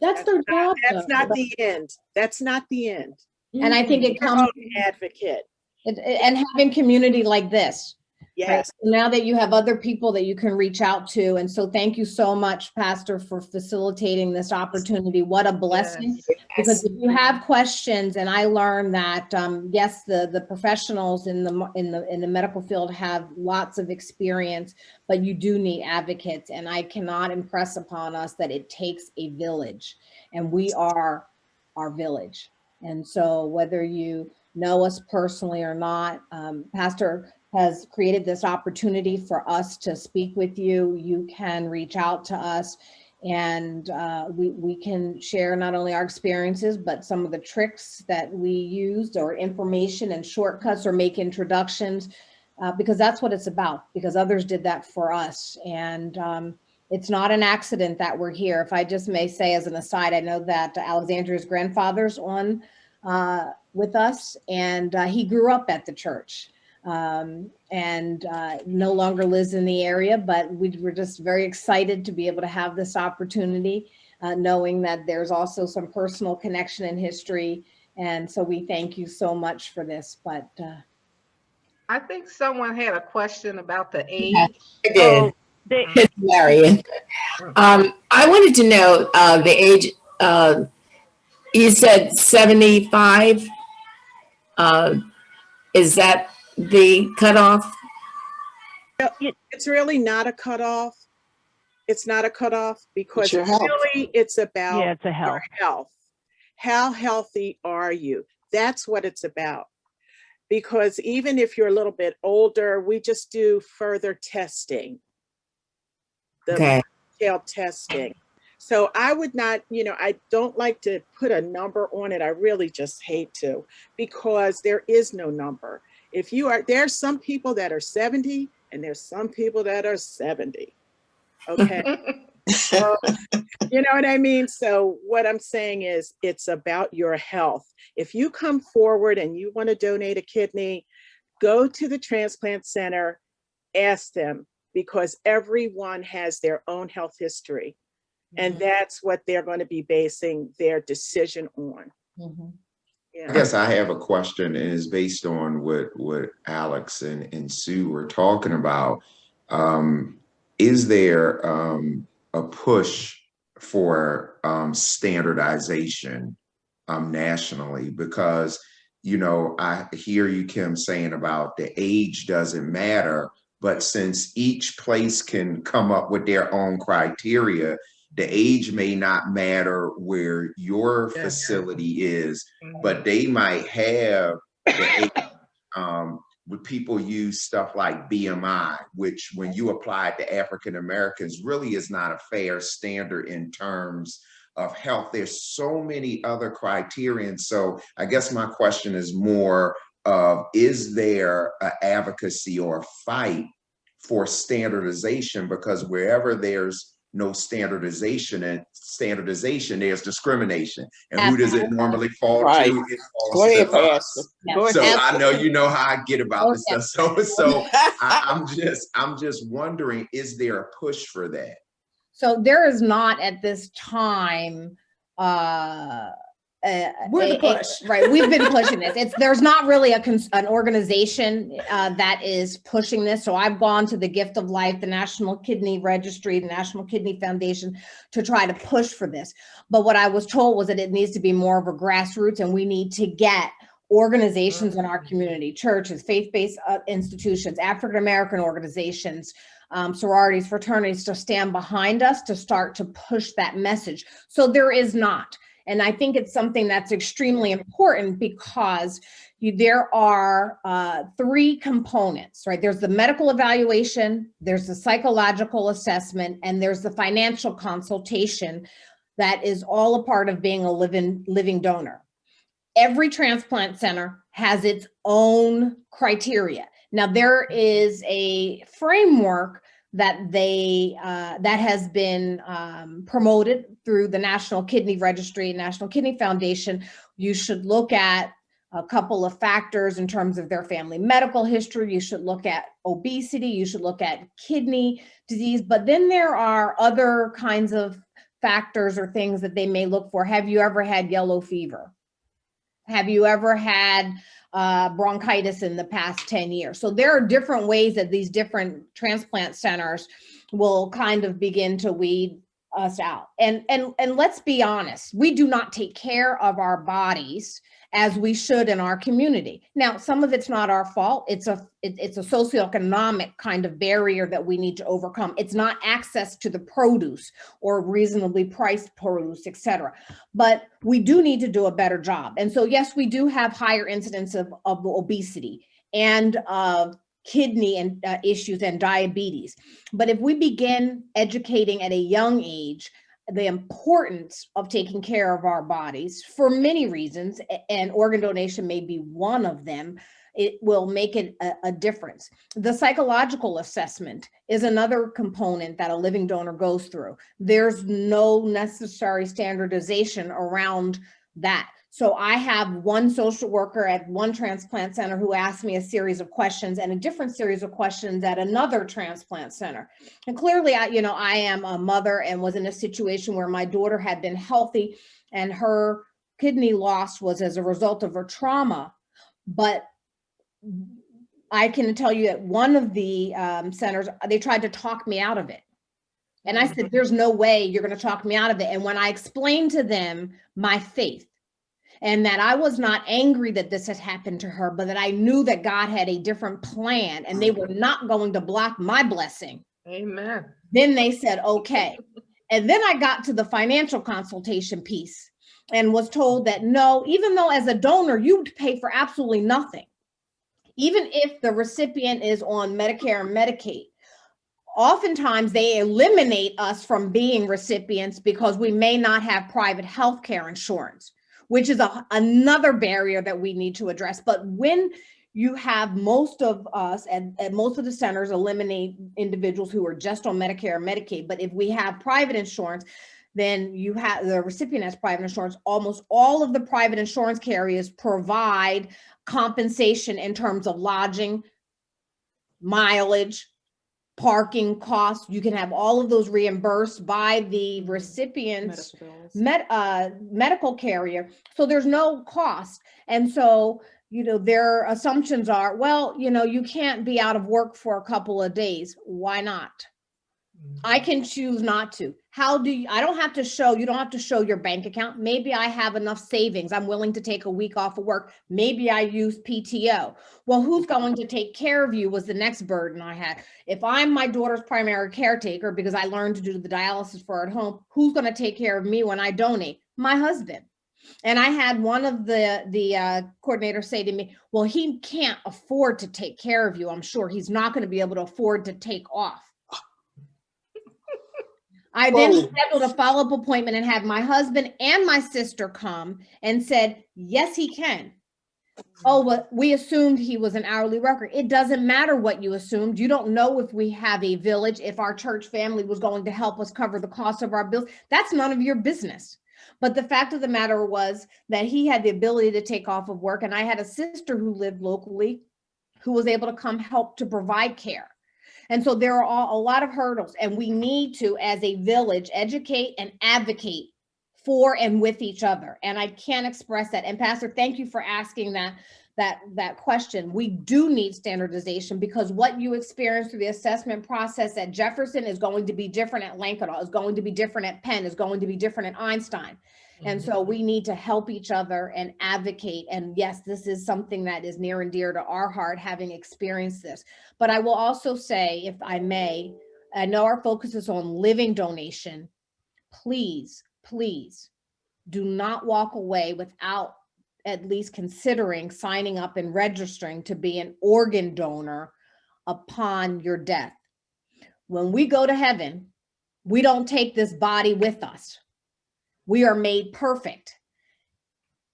that's their job.
That's not the end. That's not the end.
And I think it comes
advocate
and having community like this.
Yes.
Right? So now that you have other people that you can reach out to. And so thank you so much, Pastor, for facilitating this opportunity. What a blessing. Yes. Because if you have questions, and I learned that, yes, the professionals in the medical field have lots of experience, but you do need advocates. And I cannot impress upon us that it takes a village, and we are our village. And so whether you know us personally or not, Pastor has created this opportunity for us to speak with you. You can reach out to us, and we can share not only our experiences, but some of the tricks that we used, or information and shortcuts, or make introductions, because that's what it's about, because others did that for us. And it's not an accident that we're here. If I just may say as an aside, I know that Alexandria's grandfather's on with us, and he grew up at the church. And no longer lives in the area, but we were just very excited to be able to have this opportunity, knowing that there's also some personal connection in history. And so we thank you so much for this. But
I think someone had a question about the age.
Yeah, I did. Marion. I wanted to know the age. You said 75. Is that the cutoff?
It's really not a cutoff. It's not a cutoff because really it's about
it's a
your health. How healthy are you? That's what it's about. Because even if you're a little bit older, we just do further testing. The detailed testing. So I would not, you know, I don't like to put a number on it. I really just hate to, because there is no number. If you are, there's some people that are 70 and there's some people that are 70. Okay. So, you know what I mean? So what I'm saying is it's about your health. If you come forward and you want to donate a kidney, go to the transplant center, ask them, because everyone has their own health history. And that's what they're going to be basing their decision on.
I guess I have a question, and it's based on what Alex and Sue were talking about. Is there a push for standardization nationally? Because, you know, I hear you, Kim, saying about the age doesn't matter, but since each place can come up with their own criteria, the age may not matter where your facility is, but they might have the age. Would people use stuff like BMI, which when you apply it to African Americans really is not a fair standard in terms of health. There's so many other criterion. So I guess my question is more of, is there an advocacy or a fight for standardization? Because wherever there's no standardization, there's discrimination. And who does it normally fall to? It falls to us. So I know you know how I get about this stuff. So I'm just wondering, is there a push for that?
So there is not at this time.
We're the push.
Right. We've been pushing this. There's not really an organization that is pushing this. So I've gone to the Gift of Life, the National Kidney Registry, the National Kidney Foundation to try to push for this. But what I was told was that it needs to be more of a grassroots, and we need to get organizations in our community, churches, faith-based institutions, African-American organizations, sororities, fraternities to stand behind us to start to push that message. So there is not. And I think it's something that's extremely important because there are 3 components, right? There's the medical evaluation, there's the psychological assessment, and there's the financial consultation that is all a part of being a living donor. Every transplant center has its own criteria. Now, there is a framework that that has been promoted through the National Kidney Registry, National Kidney Foundation. You should look at a couple of factors in terms of their family medical history. You should look at obesity. You should look at kidney disease. But then there are other kinds of factors or things that they may look for. Have you ever had yellow fever? Have you ever had bronchitis in the past 10 years? So there are different ways that these different transplant centers will kind of begin to weed us out. And let's be honest, we do not take care of our bodies as we should in our community. Now, some of it's not our fault. It's a socioeconomic kind of barrier that we need to overcome. It's not access to the produce or reasonably priced produce, et cetera. But we do need to do a better job. And so, yes, we do have higher incidence of obesity and kidney and issues and diabetes. But if we begin educating at a young age, the importance of taking care of our bodies for many reasons, and organ donation may be one of them, it will make it a difference. The psychological assessment is another component that a living donor goes through. There's no necessary standardization around that. So I have one social worker at one transplant center who asked me a series of questions and a different series of questions at another transplant center. And clearly, I am a mother and was in a situation where my daughter had been healthy and her kidney loss was as a result of her trauma. But I can tell you that one of the centers, they tried to talk me out of it. And I said, there's no way you're going to talk me out of it. And when I explained to them my faith, and that I was not angry that this had happened to her, but that I knew that God had a different plan and they were not going to block my blessing.
Amen.
Then they said, okay. And then I got to the financial consultation piece and was told that no, even though as a donor, you pay for absolutely nothing. Even if the recipient is on Medicare and Medicaid, oftentimes they eliminate us from being recipients because we may not have private health care insurance, which is another barrier that we need to address. But when you have most of us and most of the centers eliminate individuals who are just on Medicare or Medicaid, but if we have private insurance, then you have the recipient has private insurance. Almost all of the private insurance carriers provide compensation in terms of lodging, mileage, parking costs. You can have all of those reimbursed by the recipient's medical carrier. So there's no cost. And so, their assumptions are, well, you can't be out of work for a couple of days. Why not? I can choose not to. You don't have to show your bank account. Maybe I have enough savings. I'm willing to take a week off of work. Maybe I use PTO. Well, who's going to take care of you was the next burden I had. If I'm my daughter's primary caretaker, because I learned to do the dialysis for her at home, who's going to take care of me when I donate? My husband. And I had one of the coordinators say to me, well, he can't afford to take care of you. I'm sure he's not going to be able to afford to take off. I then scheduled a follow-up appointment and had my husband and my sister come and said, yes, he can. Oh, well, we assumed he was an hourly worker. It doesn't matter what you assumed. You don't know if we have a village, if our church family was going to help us cover the cost of our bills. That's none of your business. But the fact of the matter was that he had the ability to take off of work. And I had a sister who lived locally who was able to come help to provide care. And so there are a lot of hurdles, and we need to, as a village, educate and advocate for and with each other. And I can't express that. And Pastor, thank you for asking that question. We do need standardization, because what you experience through the assessment process at Jefferson is going to be different at Lankenau, is going to be different at Penn, is going to be different at Einstein. And so we need to help each other and advocate. And yes, this is something that is near and dear to our heart, having experienced this. But I will also say, if I may, I know our focus is on living donation. Please, please do not walk away without at least considering signing up and registering to be an organ donor upon your death. When we go to heaven, we don't take this body with us. We are made perfect.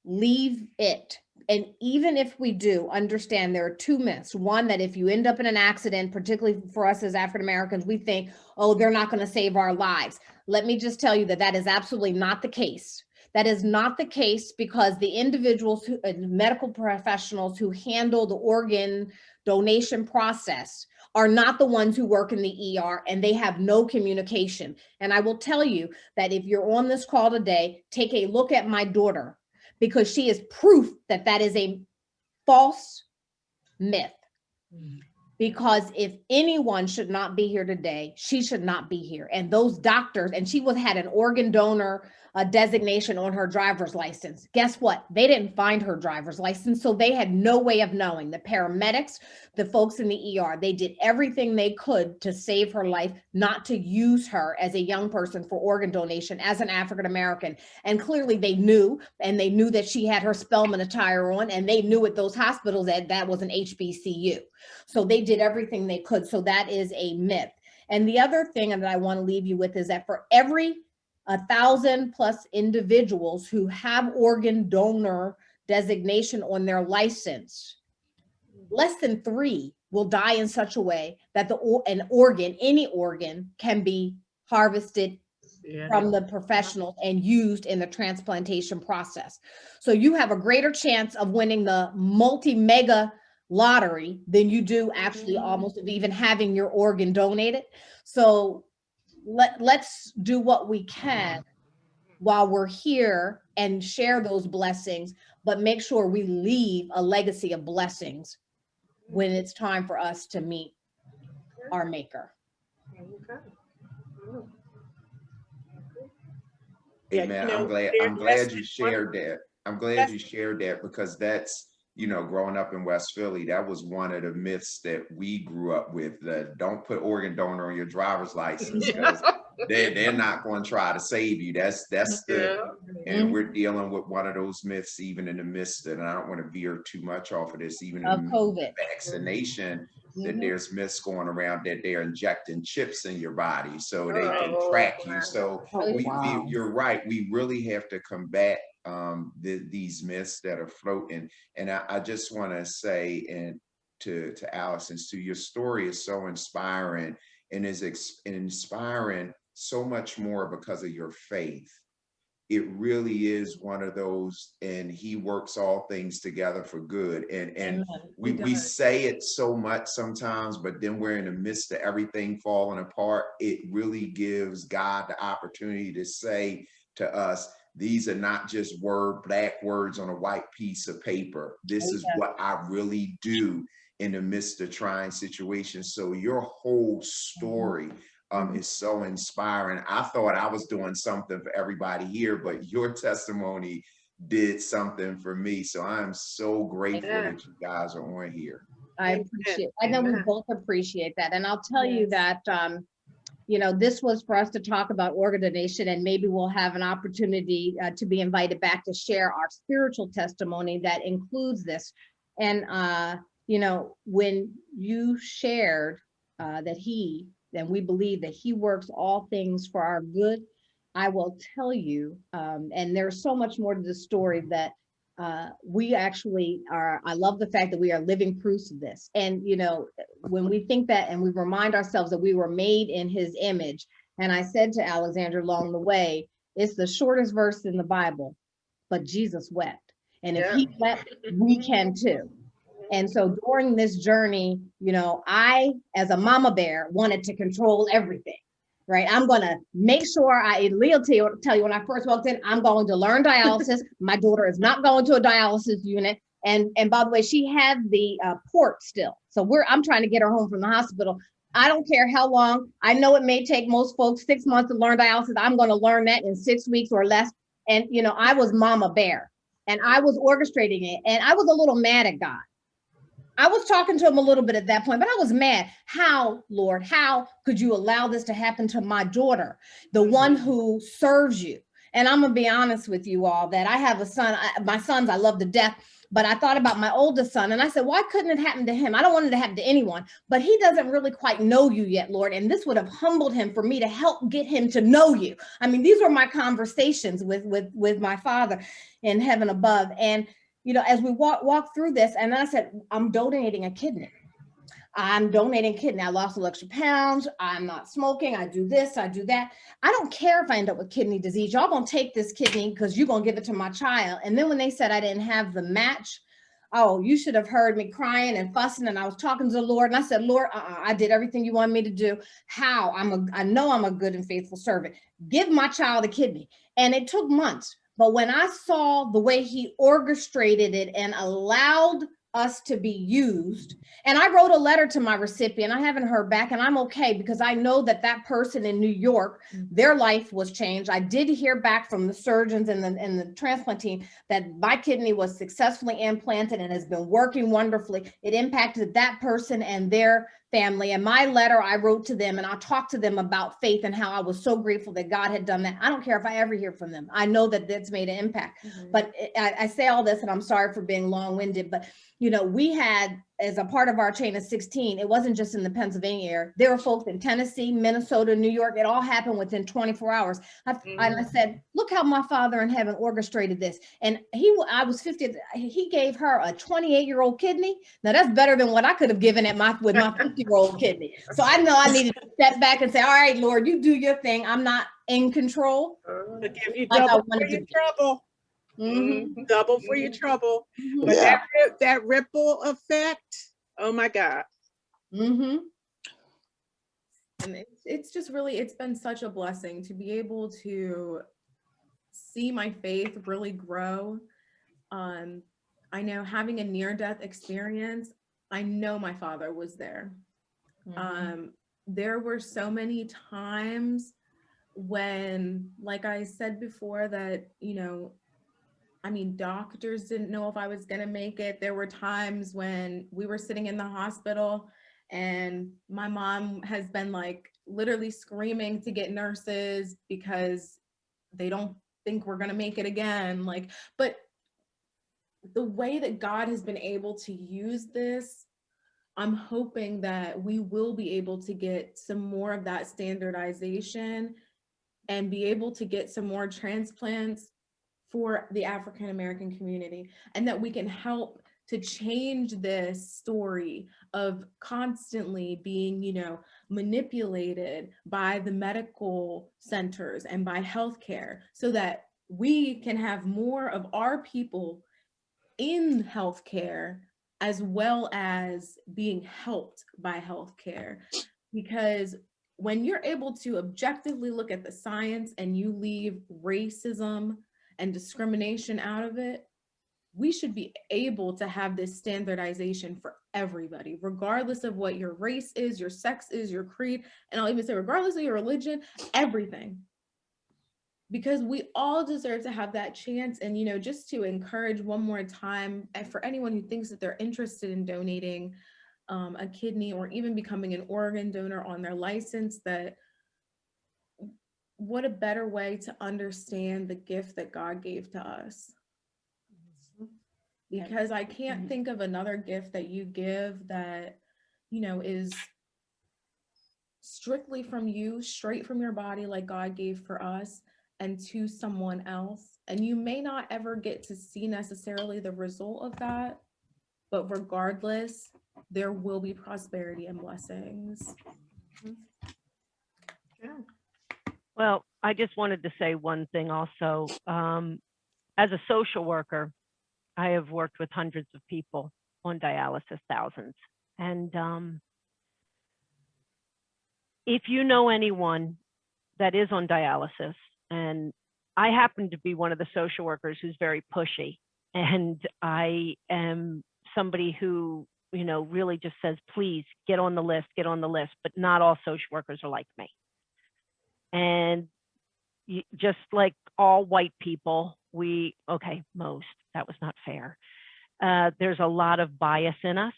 Leave it. And even if we do, understand there are two myths. One, that if you end up in an accident, particularly for us as African Americans, we think, oh, they're not going to save our lives. Let me just tell you that that is absolutely not the case. That is not the case, because the individuals, medical professionals who handle the organ donation process are not the ones who work in the ER, and they have no communication. And I will tell you that if you're on this call today, take a look at my daughter, because she is proof that that is a false myth. Because if anyone should not be here today, she should not be here. And those doctors, and she had an organ donor designation on her driver's license. Guess what? They didn't find her driver's license, so they had no way of knowing. The paramedics, the folks in the ER, they did everything they could to save her life, not to use her as a young person for organ donation as an African American. And clearly they knew, and they knew that she had her Spelman attire on, and they knew at those hospitals that that was an HBCU. So they did everything they could. So that is a myth. And the other thing that I want to leave you with is that for every 1,000+ individuals who have organ donor designation on their license, less than 3 will die in such a way that any organ can be harvested from the professionals and used in the transplantation process. So you have a greater chance of winning the multi-mega lottery than you do actually almost of even having your organ donated. So let's do what we can while we're here and share those blessings, but make sure we leave a legacy of blessings when it's time for us to meet our maker.
Hey, man, I'm glad you shared that. I'm glad you shared that, because that's, you know, growing up in West Philly, that was one of the myths that we grew up with, that don't put organ donor on your driver's license, because they're not going to try to save you. That's and we're dealing with one of those myths even in the midst of, and I don't want to veer too much off of this, even in COVID vaccination, that there's myths going around that they're injecting chips in your body so they can track you. So you're right. We really have to combat these myths that are floating. And I just want to say, and to Allison, Sue, your story is so inspiring, and is inspiring so much more because of your faith. It really is one of those, and he works all things together for good. And we say it so much sometimes, but then we're in the midst of everything falling apart. It really gives God the opportunity to say to us, these are not just black words on a white piece of paper. This is what I really do in the midst of trying situations. So your whole story is so inspiring. I thought I was doing something for everybody here, but your testimony did something for me. So I'm so grateful that you guys are on here.
I know we both appreciate that. And I'll tell you that, you know, this was for us to talk about organ donation, and maybe we'll have an opportunity to be invited back to share our spiritual testimony that includes this. And, you know, when you shared that we believe that he works all things for our good, I will tell you, and there's so much more to the story, that we actually are, I love the fact that we are living proofs of this. And, you know, when we think that, and we remind ourselves that we were made in his image, and I said to Alexandra along the way, it's the shortest verse in the Bible, but Jesus wept. And if he wept, we can too. And so during this journey, you know, I, as a mama bear, wanted to control everything, right? I'm going to make sure Leah tell you when I first walked in, I'm going to learn dialysis. My daughter is not going to a dialysis unit. And by the way, she had the port still. So I'm trying to get her home from the hospital. I don't care how long. I know it may take most folks 6 months to learn dialysis. I'm going to learn that in 6 weeks or less. And, you know, I was mama bear, and I was orchestrating it. And I was a little mad at God. I was talking to him a little bit at that point, but I was mad. How, Lord, how could you allow this to happen to my daughter, the one who serves you? And I'm gonna be honest with you all that I have a son, my sons I love to death, but I thought about my oldest son and I said, why couldn't it happen to him? I don't want it to happen to anyone, but he doesn't really quite know you yet, Lord. And this would have humbled him for me to help get him to know you. I mean, these were my conversations with my Father in heaven above. And, you know, as we walk through this, and I said, I'm donating a kidney. I'm donating kidney. I lost a little extra pounds. I'm not smoking. I do this, I do that. I don't care if I end up with kidney disease. Y'all gonna take this kidney because you're gonna give it to my child. And then when they said I didn't have the match, oh, you should have heard me crying and fussing. And I was talking to the Lord and I said, Lord, I did everything you wanted me to do. How? I know I'm a good and faithful servant. Give my child a kidney. And it took months. But when I saw the way he orchestrated it and allowed us to be used. And I wrote a letter to my recipient. I haven't heard back, and I'm okay because I know that that person in New York, their life was changed. I did hear back from the surgeons and the transplant team that my kidney was successfully implanted and has been working wonderfully. It impacted that person and their family. And my letter I wrote to them, and I talked to them about faith and how I was so grateful that God had done that. I don't care if I ever hear from them. I know that that's made an impact. But I say all this, and I'm sorry for being long-winded, but you know, we had, as a part of our chain of 16, it wasn't just in the Pennsylvania area. There were folks in Tennessee, Minnesota, New York. It all happened within 24 hours. I said, look how my Father in heaven orchestrated this. And I was 50. He gave her a 28-year-old kidney. Now that's better than what I could have given with my 50-year-old kidney. So I know I needed to step back and say, all right, Lord, you do your thing. I'm not in control.
I'll give you double for your trouble. Double for your trouble. But that ripple effect, oh my God.
And it's just really, it's been such a blessing to be able to see my faith really grow. I know having a near-death experience, I know my Father was there. There were so many times when, like I said before, that, you know, I mean, doctors didn't know if I was going to make it. There were times when we were sitting in the hospital and my mom has been like literally screaming to get nurses because they don't think we're going to make it again. Like, but the way that God has been able to use this, I'm hoping that we will be able to get some more of that standardization and be able to get some more transplants for the African American community, and that we can help to change this story of constantly being, you know, manipulated by the medical centers and by healthcare, so that we can have more of our people in healthcare as well as being helped by healthcare. Because when you're able to objectively look at the science and you leave racism and discrimination out of it, we should be able to have this standardization for everybody, regardless of what your race is, your sex is, your creed, and I'll even say regardless of your religion, everything. Because we all deserve to have that chance. And, you know, just to encourage one more time, and for anyone who thinks that they're interested in donating a kidney or even becoming an organ donor on their license, that what a better way to understand the gift that God gave to us. Because I can't think of another gift that you give that, you know, is strictly from you, straight from your body, like God gave for us, and to someone else. And you may not ever get to see necessarily the result of that, but regardless, there will be prosperity and blessings.
Well, I just wanted to say one thing also. As a social worker, I have worked with hundreds of people on dialysis, thousands. And if you know anyone that is on dialysis, and I happen to be one of the social workers who's very pushy, and I am somebody who, you know, really just says, please get on the list, but not all social workers are like me. And just like all white people, most, that was not fair. There's a lot of bias in us.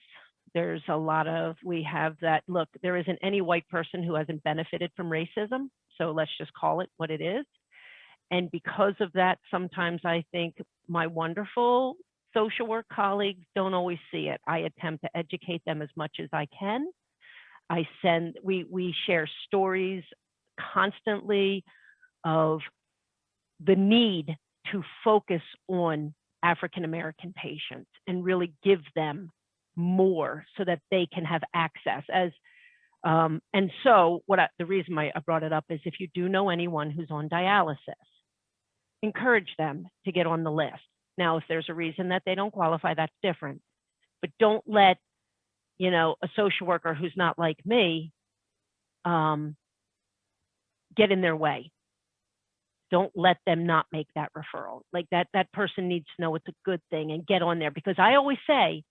There's a lot of, we have that, look, there isn't any white person who hasn't benefited from racism. So let's just call it what it is. And because of that, sometimes I think my wonderful social work colleagues don't always see it. I attempt to educate them as much as I can. We share stories constantly of the need to focus on African American patients and really give them more so that they can have access. And so the reason I brought it up is if you do know anyone who's on dialysis, encourage them to get on the list. Now, if there's a reason that they don't qualify, that's different. But don't let, a social worker who's not like me get in their way. Don't let them not make that referral. Like that person needs to know it's a good thing and get on there, because I always say,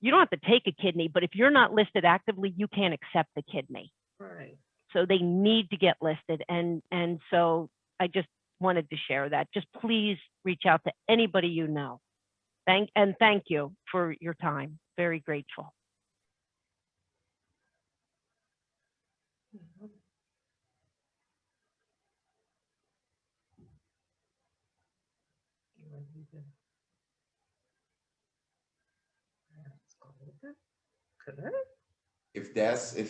you don't have to take a kidney, but if you're not listed actively, you can't accept the kidney.
Right.
So they need to get listed. And so I just wanted to share that. Just please reach out to anybody you know. Thank you for your time. Very grateful.
If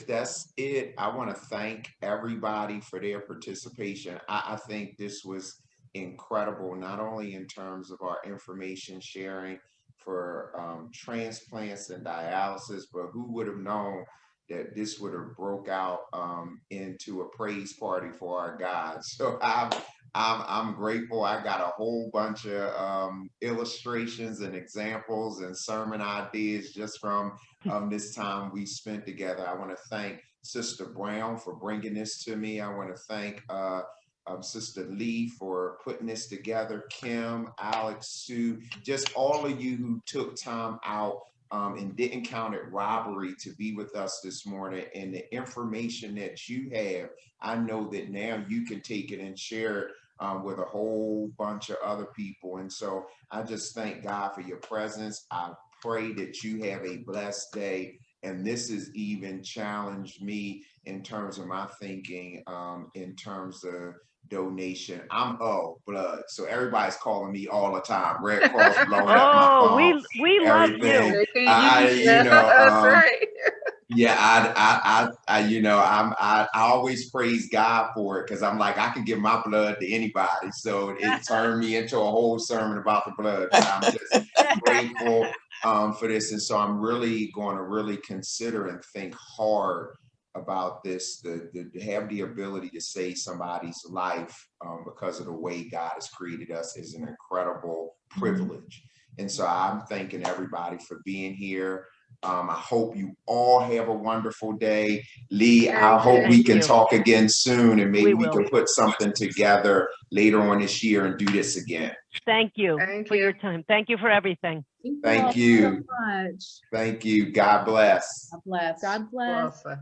that's it, I want to thank everybody for their participation. I think this was incredible, not only in terms of our information sharing for transplants and dialysis, but who would have known that this would have broke out into a praise party for our God. So I'm grateful. I got a whole bunch of illustrations and examples and sermon ideas just from this time we spent together. I want to thank Sister Brown for bringing this to me. I want to thank Sister Lee for putting this together, Kim, Alex, Sue, just all of you who took time out and didn't count it robbery to be with us this morning. And the information that you have, I know that now you can take it and share it with a whole bunch of other people. And so I just thank God for your presence. I pray that you have a blessed day. And this has even challenged me in terms of my thinking, in terms of donation. I'm blood. So everybody's calling me all the time. Red Cross blowing up my phone.
We love you.
That's right.
Yeah, I always praise God for it, because I'm like, I can give my blood to anybody. So it turned me into a whole sermon about the blood. But I'm just grateful for this. And so I'm really going to really consider and think hard about this, to have the ability to save somebody's life because of the way God has created us is an incredible privilege. And so I'm thanking everybody for being here. I hope you all have a wonderful day. Lee, I hope we can talk again soon, and maybe we can put something together later on this year and do this again.
Thank you for your time. Thank you for everything.
Thank you
so much.
Thank you. God bless.
God bless.
God bless.
I